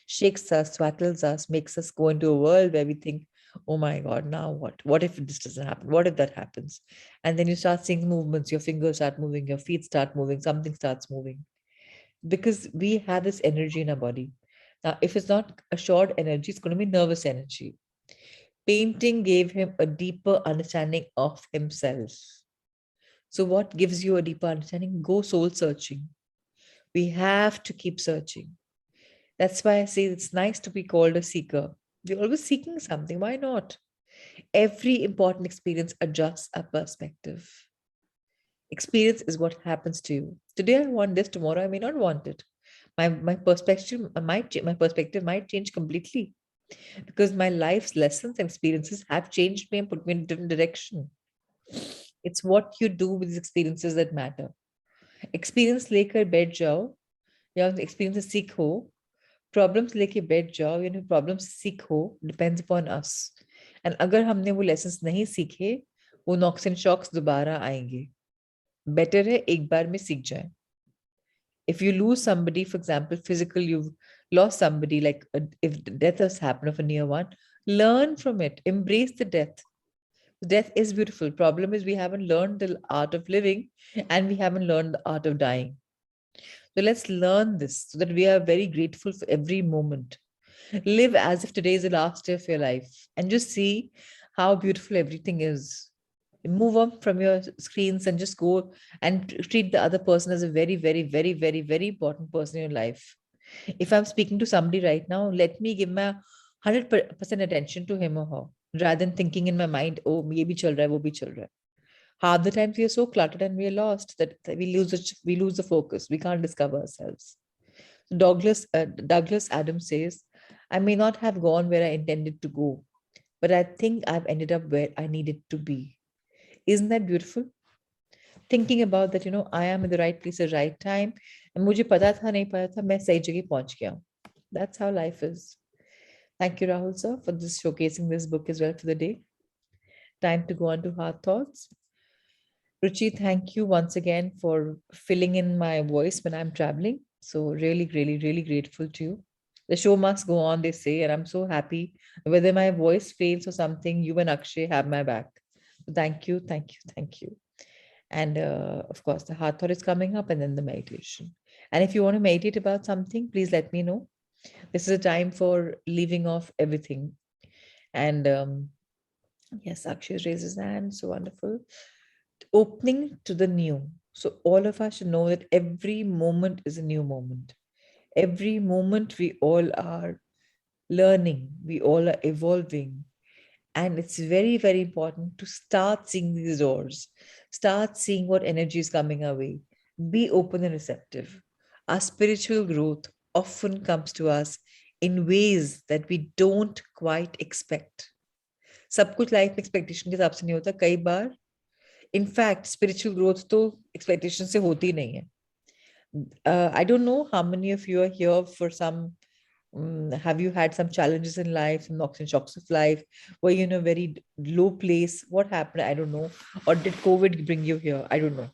shakes us, rattles us, makes us go into a world where we think, oh my God, now what? What if this doesn't happen? What if that happens? And then you start seeing movements, your fingers start moving, your feet start moving, something starts moving. Because we have this energy in our body. Now, if it's not assured energy, it's going to be nervous energy. Painting gave him a deeper understanding of himself. So, what gives you a deeper understanding? Go soul searching. We have to keep searching. That's why I say it's nice to be called a seeker. We're always seeking something. Why not? Every important experience adjusts our perspective. Experience is what happens to you. Today I want this, tomorrow I may not want it. My perspective my perspective might change completely because my life's lessons and experiences have changed me and put me in a different direction. It's what you do with these experiences that matter. Experience लेकर बैठ जाओ या experience से सीखो. Problems लेके बैठ जाओ यानी problems से सीखो depends upon us. And अगर हमने वो lessons नहीं सीखे, वो knocks and shocks दोबारा आएंगे. Better है एक बार में सीख जाए. If you lose somebody, for example, physical, you've lost somebody, like if death has happened of a near one, learn from it, embrace the death. Death is beautiful. Problem is we haven't learned the art of living and we haven't learned the art of dying. So let's learn this so that we are very grateful for every moment. Live as if today is the last day of your life and just see how beautiful everything is. Move on from your screens and just go and treat the other person as a very, very, very, very, very important person in your life. If I'm speaking to somebody right now, let me give my 100% attention to him or her rather than thinking in my mind, oh, ye bhi chal raha hai, wo bhi chal raha hai. Half the times we are so cluttered and we are lost that we lose the focus. We can't discover ourselves. Douglas Adams says, I may not have gone where I intended to go, but I think I've ended up where I needed to be. Isn't that beautiful? Thinking about that, I am in the right place at the right time. And मुझे पता था नहीं पता था मैं सही जगह पहुंच गया हूं. That's how life is. Thank you, Rahul sir, for this showcasing this book as well for the day. Time to go on to Heart Thoughts. Ruchi, thank you once again for filling in my voice when I'm traveling. So really, really, really grateful to you. The show must go on, they say, and I'm so happy. Whether my voice fails or something, you and Akshay have my back. Thank you, thank you, thank you. And of course, the heart thought is coming up and then the meditation. And if you want to meditate about something, please let me know. This is a time for leaving off everything. And yes, Akshay raises his hand. So wonderful. Opening to the new. So all of us should know that every moment is a new moment. Every moment we all are learning, we all are evolving. And it's very, very important to start seeing these doors, start seeing what energy is coming our way. Be open and receptive. Our spiritual growth often comes to us in ways that we don't quite expect. सब कुछ life में expectation के हिसाब से नहीं होता कई बार. In fact spiritual growth तो एक्सपेक्टेशन से होती नहीं है. I don't know how many of you are here for some. Have you had some challenges in life, some knocks and shocks of life? Were you in a very low place? What happened? I don't know. Or did COVID bring you here? I don't know.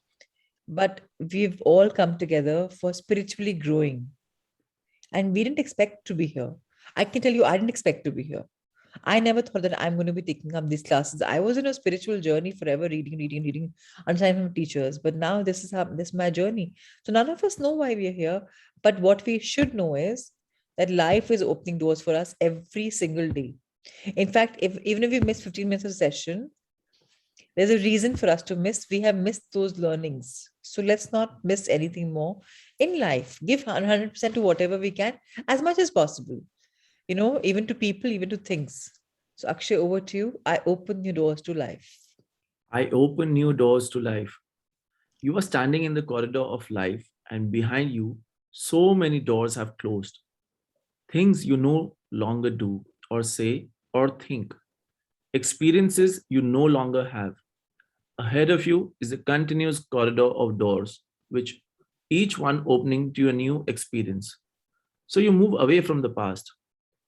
But we've all come together for spiritually growing. And we didn't expect to be here. I can tell you, I didn't expect to be here. I never thought that I'm going to be taking up these classes. I was in a spiritual journey forever, reading, understanding from teachers. But now this is my journey. So none of us know why we are here. But what we should know is that life is opening doors for us every single day. In fact, even if we miss 15 minutes of session, there's a reason for us to miss. We have missed those learnings. So let's not miss anything more in life. Give 100% to whatever we can, as much as possible. Even to people, even to things. So Akshay, over to you. I open new doors to life. I open new doors to life. You are standing in the corridor of life, and behind you, so many doors have closed. Things you no longer do, or say, or think. Experiences you no longer have. Ahead of you is a continuous corridor of doors, which each one opening to a new experience. So you move away from the past.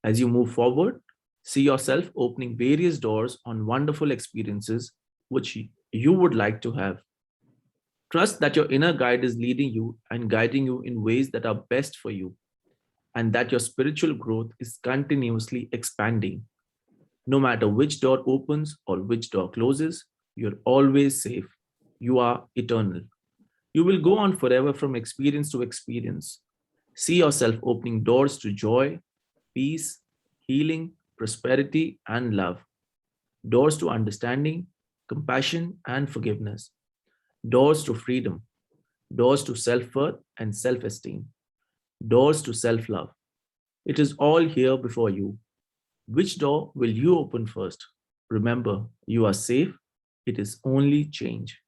As you move forward, see yourself opening various doors on wonderful experiences which you would like to have. Trust that your inner guide is leading you and guiding you in ways that are best for you, and that your spiritual growth is continuously expanding. No matter which door opens or which door closes, you're always safe. You are eternal. You will go on forever from experience to experience. See yourself opening doors to joy, peace, healing, prosperity, and love. Doors to understanding, compassion, and forgiveness. Doors to freedom. Doors to self worth and self esteem. Doors to self love. It is all here before you. Which door will you open first? Remember, you are safe. It is only change.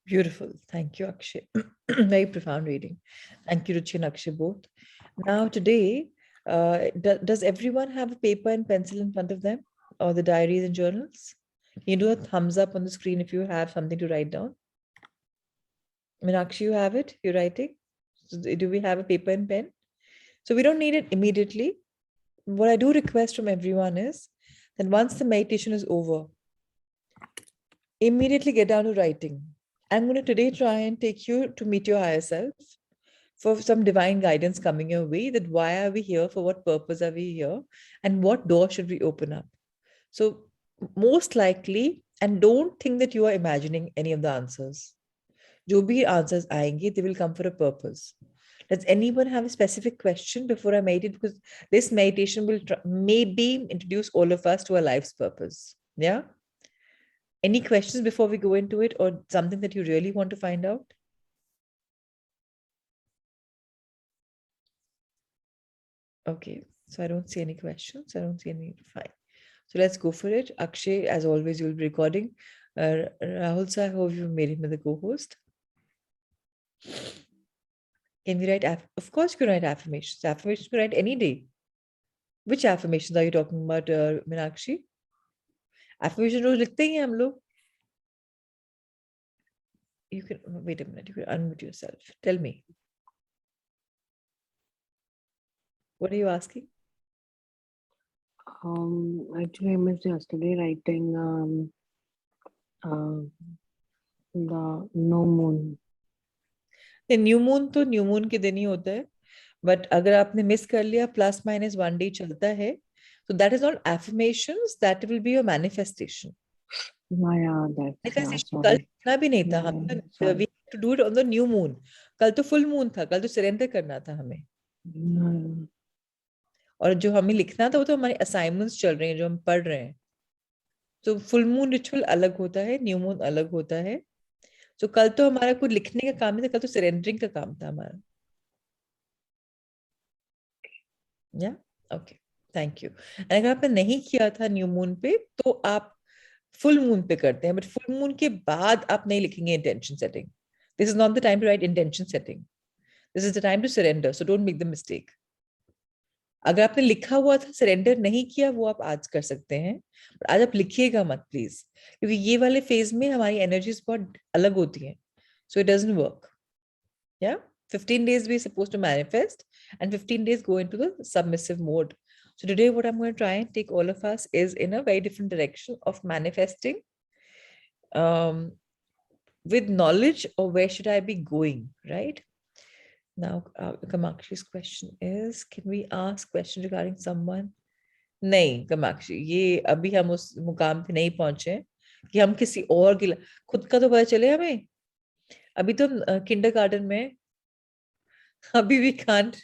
Beautiful. Thank you, Akshay. Very profound reading. Thank you, Ruchi and Akshay both. Now, today, does everyone have a paper and pencil in front of them, or the diaries and journals? Can you do a thumbs up on the screen if you have something to write down? Meenakshi, you have it? You're writing? So do we have a paper and pen? So we don't need it immediately. What I do request from everyone is that once the meditation is over, immediately get down to writing. I'm going to today try and take you to meet your higher self for some divine guidance coming your way, that why are we here, for what purpose are we here, and what door should we open up. So most likely, and don't think that you are imagining any of the answers. जो भी answers आएंगे, they will come for a purpose. Does anyone have a specific question before I meditate? Because this meditation will maybe introduce all of us to our life's purpose. Yeah? Any questions before we go into it, or something that you really want to find out? Okay, so I don't see any questions. I don't see any. Fine. So let's go for it. Akshay, as always, you'll be recording. Rahul sir, I hope you made him the co-host. Can we write? Of course, you can write affirmations. Affirmations you can write any day. Which affirmations are you talking about, Meenakshi? Affirmation रोज लिखते ही हैं हम लोग. You can wait a minute. You can unmute yourself. Tell me. What are you asking? Actually, I missed yesterday writing the no moon. The new moon तो new moon के दिन ही होता है. But अगर आपने miss कर लिया, plus minus 1 day चलता है. So that is not affirmations. That will be your manifestation. Yeah, that's Manifestation कल sorry. इतना भी नहीं था. Yeah, हम sorry. we have to do it on the new moon. कल तो full moon था. कल तो surrender करना था हमें. Yeah. और जो हमें लिखना था वो तो हमारे असाइनमेंट्स चल रहे हैं जो हम पढ़ रहे हैं. तो फुल मून रिचुअल अलग होता है, न्यू मून अलग होता है. तो कल तो हमारा कुछ लिखने का काम नहीं था, कल तो सरेंडरिंग का काम था हमारा. या ओके, थैंक यू. अगर आपने नहीं किया था न्यू मून पे, तो आप फुल मून पे करते हैं, बट फुल मून के बाद आप नहीं लिखेंगे intention setting. This is not the time to write intention setting. This is the time to surrender. So don't make the mistake. अगर आपने लिखा हुआ था, सरेंडर नहीं किया, वो आप आज कर सकते हैं, बट आज आप लिखिएगा मत प्लीज, क्योंकि ये वाले फेज में हमारी एनर्जीज बहुत अलग होती हैं. So it doesn't work. या 15 days we're supposed to manifest, and 15 days go into the submissive mode. So today what I'm going to try and take all of us is in a very different direction of manifesting with knowledge of where should I be going, right? Now, Kamakshi's question is, can we ask question regarding someone? नहीं कमाक्षी, ये अभी हम उस मुकाम पे नहीं पहुंचे कि हम किसी और की खुद का तो पता चले हमें. अभी तो किंडरगार्टन में, अभी भी कांट,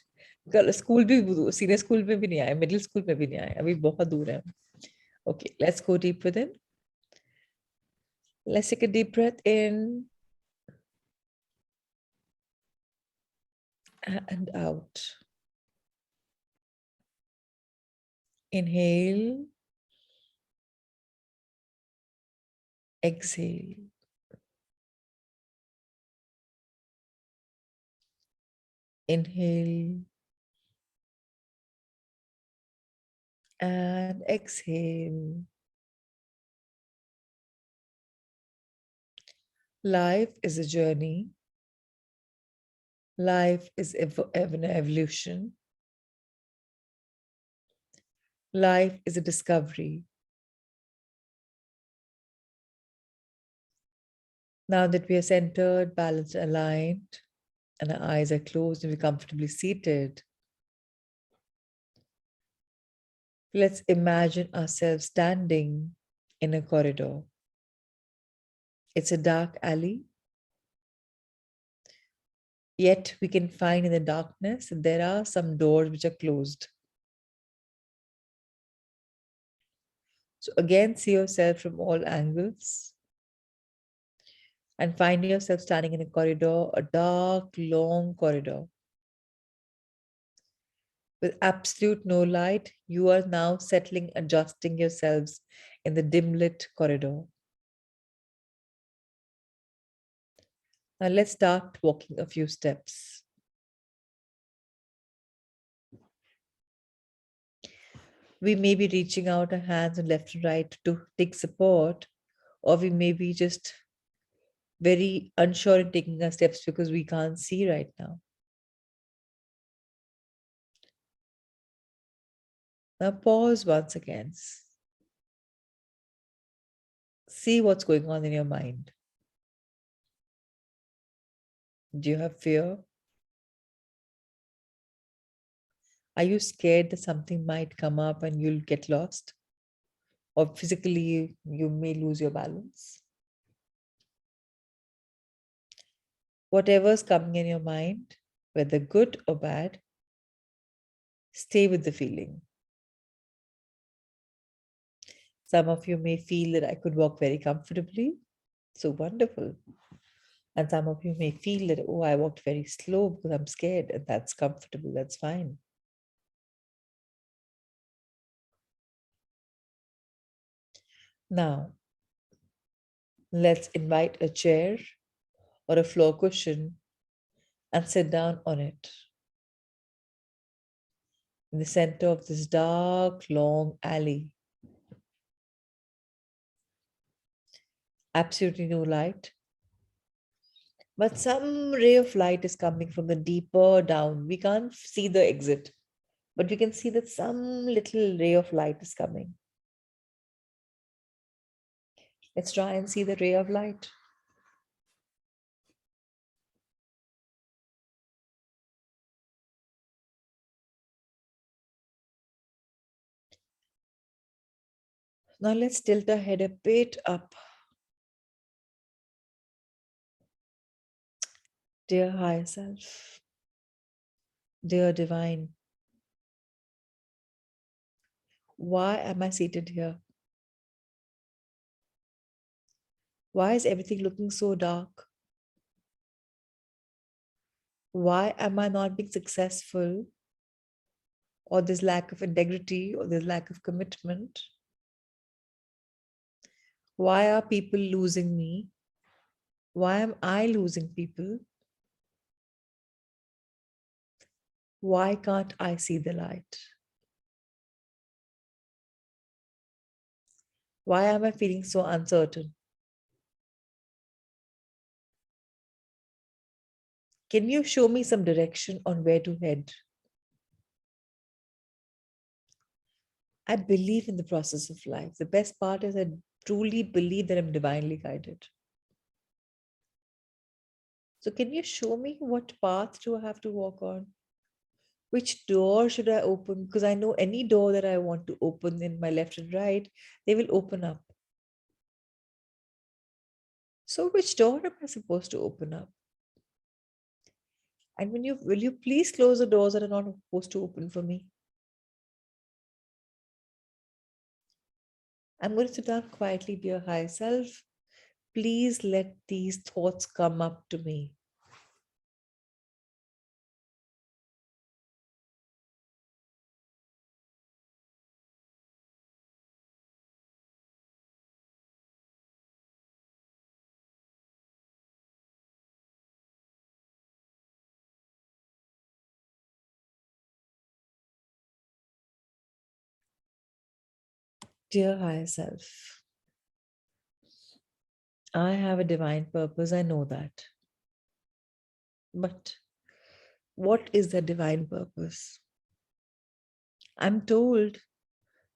स्कूल भी, सीनियर स्कूल में भी नहीं आए, मिडिल स्कूल में भी नहीं आए, अभी बहुत दूर है. Okay, let's go deep with in. Let's take a deep breath in and out. Inhale, exhale. Inhale and exhale. Life is a journey. Life is an evolution. Life is a discovery. Now that we are centered, balanced, aligned, and our eyes are closed and we're comfortably seated, let's imagine ourselves standing in a corridor. It's a dark alley, yet we can find in the darkness that there are some doors which are closed. So again, see yourself from all angles and find yourself standing in a corridor, a dark, long corridor. With absolute no light, you are now settling, adjusting yourselves in the dim lit corridor. Now let's start walking a few steps. We may be reaching out our hands on left and right to take support, or we may be just very unsure in taking our steps because we can't see right now. Now pause once again. See what's going on in your mind. Do you have fear? Are you scared that something might come up and you'll get lost? Or physically, you may lose your balance? Whatever's coming in your mind, whether good or bad, stay with the feeling. Some of you may feel that I could walk very comfortably. So wonderful. And some of you may feel that, oh, I walked very slow because I'm scared, and that's comfortable. That's fine. Now, let's invite a chair or a floor cushion and sit down on it. In the center of this dark, long alley. Absolutely no light. But some ray of light is coming from the deeper down. We can't see the exit, but we can see that some little ray of light is coming. Let's try and see the ray of light. Now let's tilt our head a bit up. Dear higher self, dear divine, why am I seated here? Why is everything looking so dark? Why am I not being successful? Or there's lack of integrity, or there's lack of commitment? Why are people losing me? Why am I losing people? Why can't I see the light? Why am I feeling so uncertain? Can you show me some direction on where to head? I believe in the process of life. The best part is I truly believe that I'm divinely guided. So can you show me what path do I have to walk on? Which door should I open? Because I know any door that I want to open in my left and right, they will open up. So which door am I supposed to open up? And will you please close the doors that are not supposed to open for me? I'm going to sit down quietly, dear high self. Please let these thoughts come up to me. Dear higher self, I have a divine purpose, I know that. But what is the divine purpose? I'm told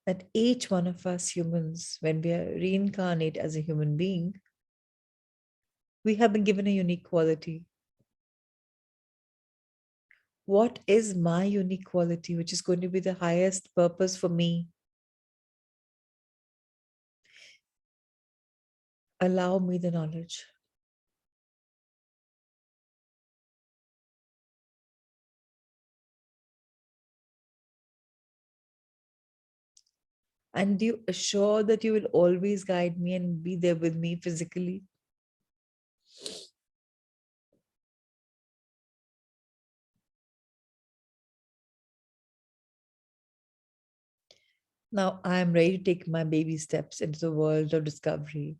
that each one of us humans, when we are reincarnate as a human being, we have been given a unique quality. What is my unique quality, which is going to be the highest purpose for me? Allow me the knowledge. And do you assure that you will always guide me and be there with me physically? Now I am ready to take my baby steps into the world of discovery.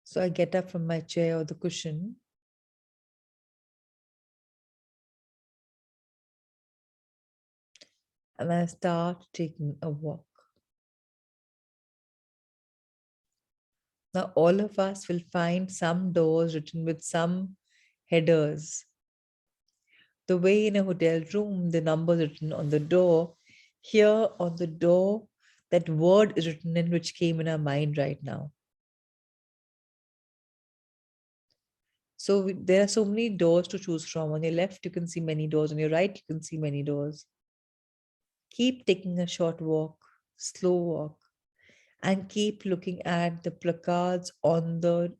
So I get up from my chair or the cushion and I start taking a walk. Now, all of us will find some doors written with some headers. The way in a hotel room, the numbers written on the door, here on the door, that word is written in which came in our mind right now. So there are so many doors to choose from. On your left, you can see many doors. On your right, you can see many doors. Keep taking a short walk, slow walk, and keep looking at the placards on the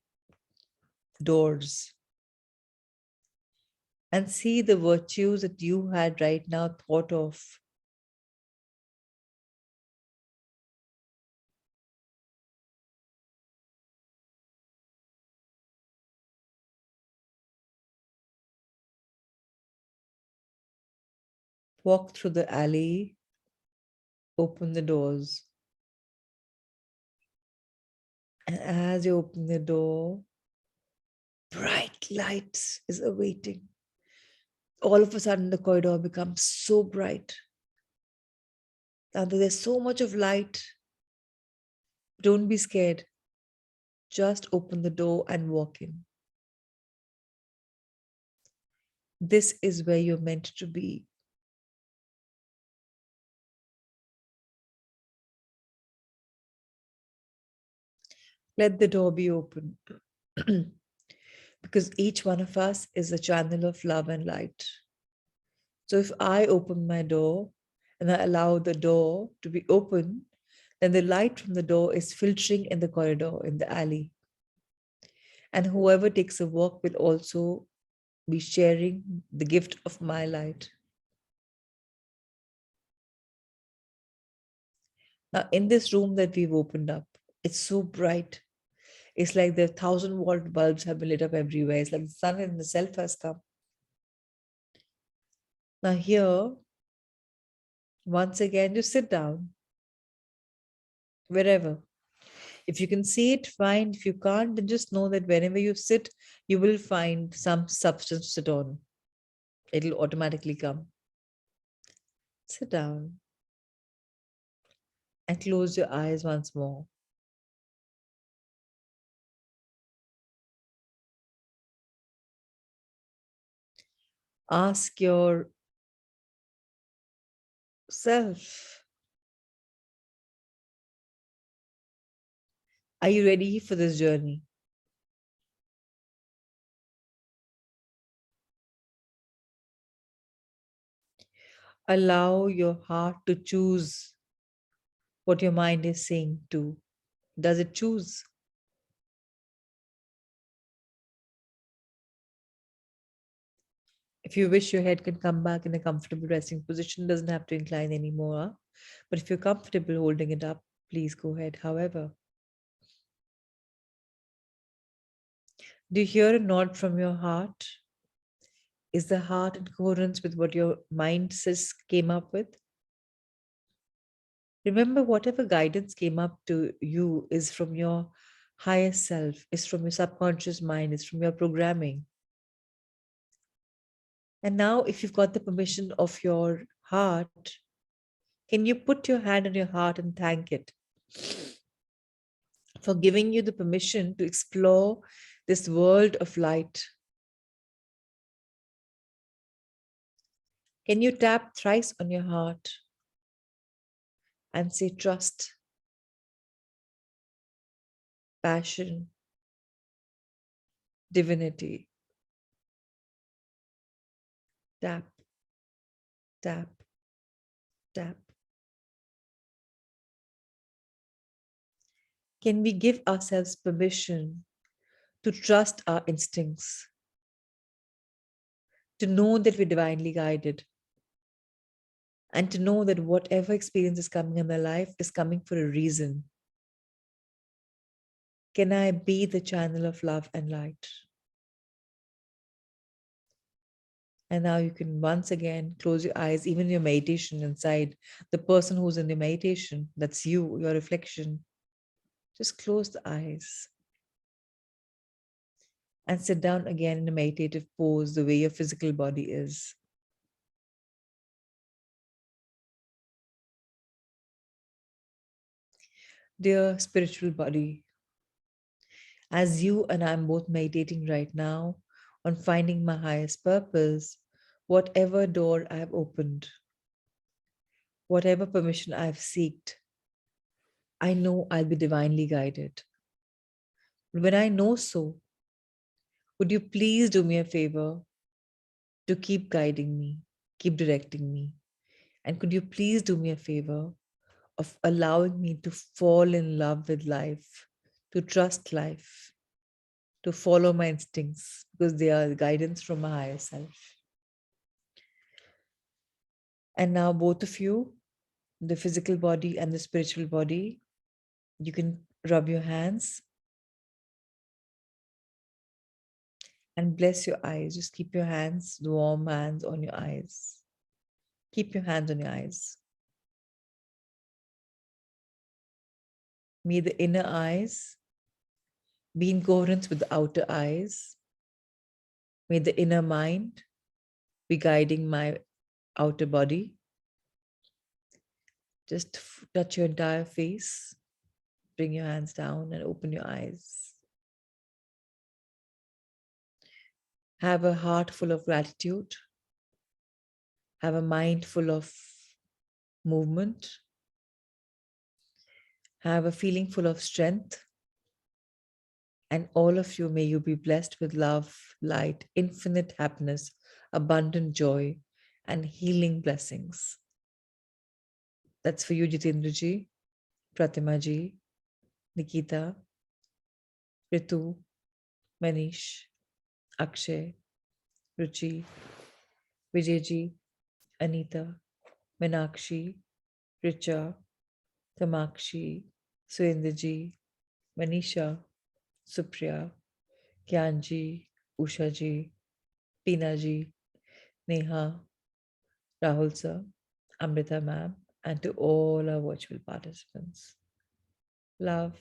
doors and see the virtues that you had right now thought of. Walk through the alley, open the doors. And as you open the door, bright lights is awaiting. All of a sudden, the corridor becomes so bright. And there's so much of light. Don't be scared. Just open the door and walk in. This is where you're meant to be. Let the door be open. Because each one of us is a channel of love and light. So if I open my door and I allow the door to be open, then the light from the door is filtering in the corridor, in the alley. And whoever takes a walk will also be sharing the gift of my light. Now, in this room that we've opened up, it's so bright. It's like the 1,000-watt bulbs have been lit up everywhere. It's like the sun in itself has come. Now, here, once again, just sit down, wherever. If you can see it, fine. If you can't, then just know that whenever you sit, you will find some substance to sit on. It'll automatically come. Sit down and close your eyes once more. Ask yourself, are you ready for this journey? Allow your heart to choose what your mind is saying to. Does it choose? If you wish, your head can come back in a comfortable resting position, doesn't have to incline anymore. Huh? But if you're comfortable holding it up, please go ahead. However, do you hear a nod from your heart? Is the heart in coherence with what your mind says came up with? Remember, whatever guidance came up to you is from your higher self, is from your subconscious mind, is from your programming. And now, if you've got the permission of your heart, can you put your hand on your heart and thank it for giving you the permission to explore this world of light. Can you tap thrice on your heart and say trust, passion, divinity? Tap, tap, tap. Can we give ourselves permission to trust our instincts, to know that we're divinely guided, and to know that whatever experience is coming in my life is coming for a reason? Can I be the channel of love and light? And now you can once again close your eyes, even your meditation inside. The person who's in the meditation, that's you, your reflection. Just close the eyes and sit down again in a meditative pose, the way your physical body is. Dear spiritual body, as you and I am both meditating right now on finding my highest purpose, whatever door I have opened, whatever permission I have sought, I know I'll be divinely guided. When I know so, would you please do me a favor to keep guiding me, keep directing me? And could you please do me a favor of allowing me to fall in love with life, to trust life, to follow my instincts, because they are guidance from my higher self. And now both of you, the physical body and the spiritual body, you can rub your hands and bless your eyes. Just keep your hands, the warm hands on your eyes. Keep your hands on your eyes. May the inner eyes be in coherence with the outer eyes. May the inner mind be guiding my outer body. Just touch your entire face. Bring your hands down and open your eyes. Have a heart full of gratitude. Have a mind full of movement. Have a feeling full of strength. And all of you, may you be blessed with love, light, infinite happiness, abundant joy, and healing blessings. That's for you, Jitendra ji, Pratima ji, Nikita, Ritu, Manish, Akshay, Ruchi, Vijay ji, Anita, Meenakshi, Richa, Kamakshi, Surendra ji, Manisha, Supriya, Gyanji, Usha ji, Peena ji, Neha, Rahul sir, Amrita ma'am, and to all our virtual participants. Love,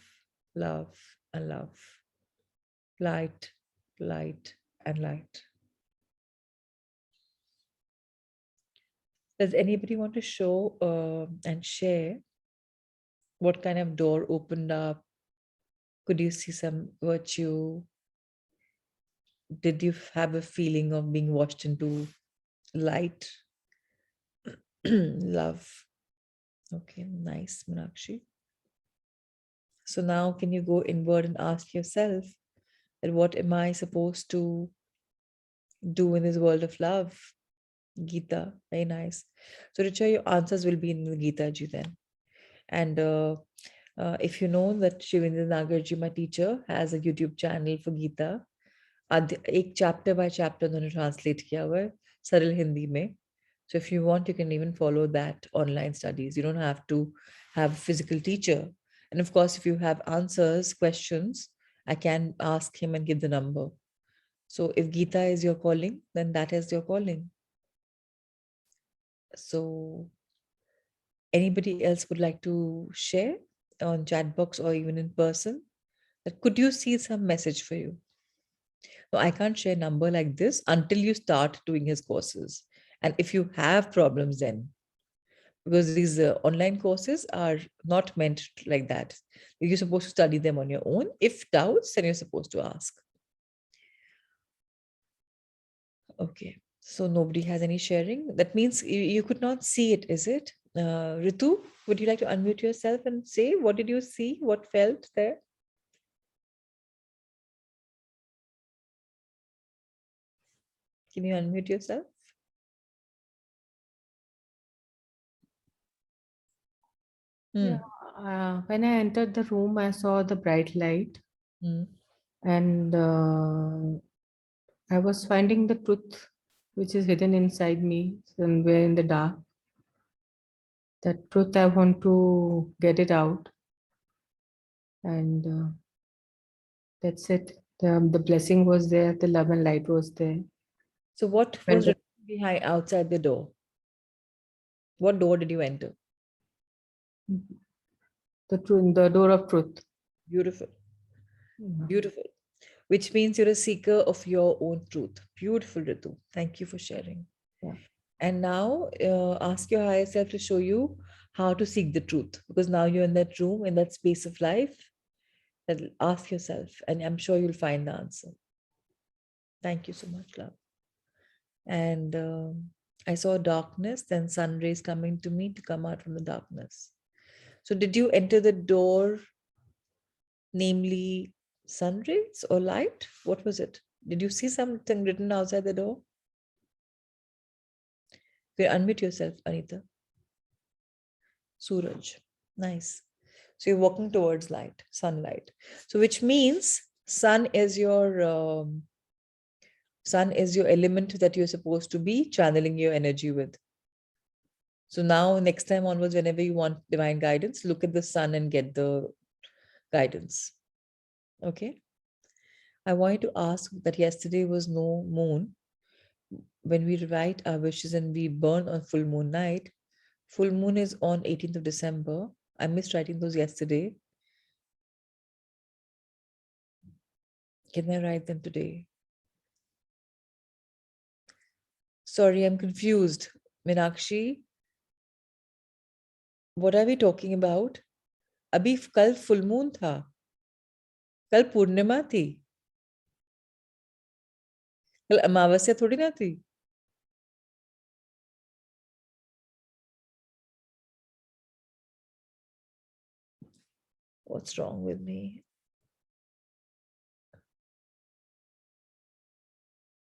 love, and love. Light, light, and light. Does anybody want to show and share what kind of door opened up? Could you see some virtue? Did you have a feeling of being washed into light? Love. Okay, nice, Meenakshi. So now can you go inward and ask yourself that what am I supposed to do in this world of love? Gita, very nice. So Richa, your answers will be in the Gita ji then. And if you know that Shivendra Nagarji, my teacher, has a YouTube channel for Gita. एक chapter by chapter उन्होंने translate किया हुआ है सरल हिंदी में. So if you want, you can even follow that online studies. You don't have to have a physical teacher. And of course, if you have answers, questions, I can ask him and give the number. So if Gita is your calling, then that is your calling. So anybody else would like to share on chat box or even in person? That could you see some message for you? No, I can't share number like this until you start doing his courses. And if you have problems then, because these online courses are not meant like that. You're supposed to study them on your own. If doubts, then you're supposed to ask. Okay, so nobody has any sharing. That means you could not see it, is it? Ritu, would you like to unmute yourself and say, what did you see? What felt there? Can you unmute yourself? Yeah, when I entered the room, I saw the bright light, Mm. and I was finding the truth which is hidden inside me, somewhere in the dark. That truth, I want to get it out, and that's it. The blessing was there, the love and light was there. So what Felt was it. written behind outside the door? What door did you enter? The truth, the door of truth. Beautiful, Yeah. beautiful. Which means you're a seeker of your own truth. Beautiful, Ritu. Thank you for sharing. Yeah. And now ask your higher self to show you how to seek the truth, because now you're in that room, in that space of life. That ask yourself, and I'm sure you'll find the answer. Thank you so much, love. And I saw darkness, then sun rays coming to me to come out from the darkness. So did you enter the door, namely sun rays or light? What was it? Did you see something written outside the door? Okay, unmute yourself, Anita. Suraj. Nice. So you're walking towards light, sunlight. So which means sun is your element that you're supposed to be channeling your energy with. So now next time onwards, whenever you want divine guidance, look at the sun and get the guidance. Okay. I wanted to ask that yesterday was no moon. When we write our wishes and we burn on full moon night, full moon is on 18th of December. I missed writing those yesterday. Can I write them today? Sorry, I'm confused. Meenakshi, what are we talking about? अभी कल full moon था. कल पूर्णिमा थी. कल अमावस्या थोड़ी ना थी. What's wrong with me?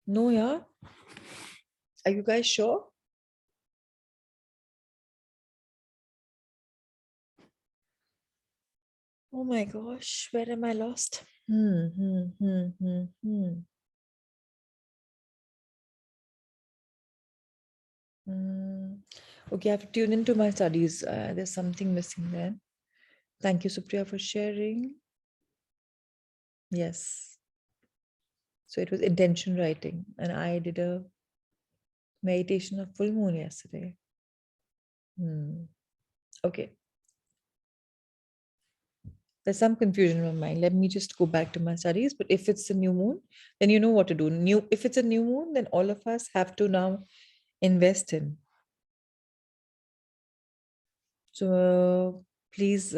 No, yeah. Are you guys sure? Oh my gosh, where am I lost? Okay, I have to tune into my studies. There's something missing there. Thank you, Supriya, for sharing. Yes. So it was intention writing, and I did a meditation of full moon yesterday. Okay. There's some confusion in my mind. Let me just go back to my studies. But if it's a new moon, then you know what to do. If it's a new moon, then all of us have to now invest in. So please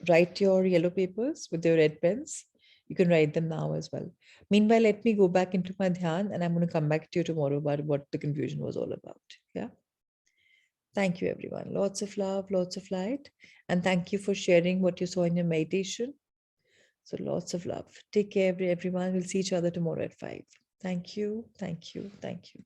write your yellow papers with your red pens. You can write them now as well. Meanwhile, let me go back into my dhyan, and I'm going to come back to you tomorrow about what the confusion was all about. Yeah. Thank you, everyone. Lots of love, lots of light. And thank you for sharing what you saw in your meditation. So lots of love. Take care, everyone. We'll see each other tomorrow at 5. Thank you. Thank you. Thank you.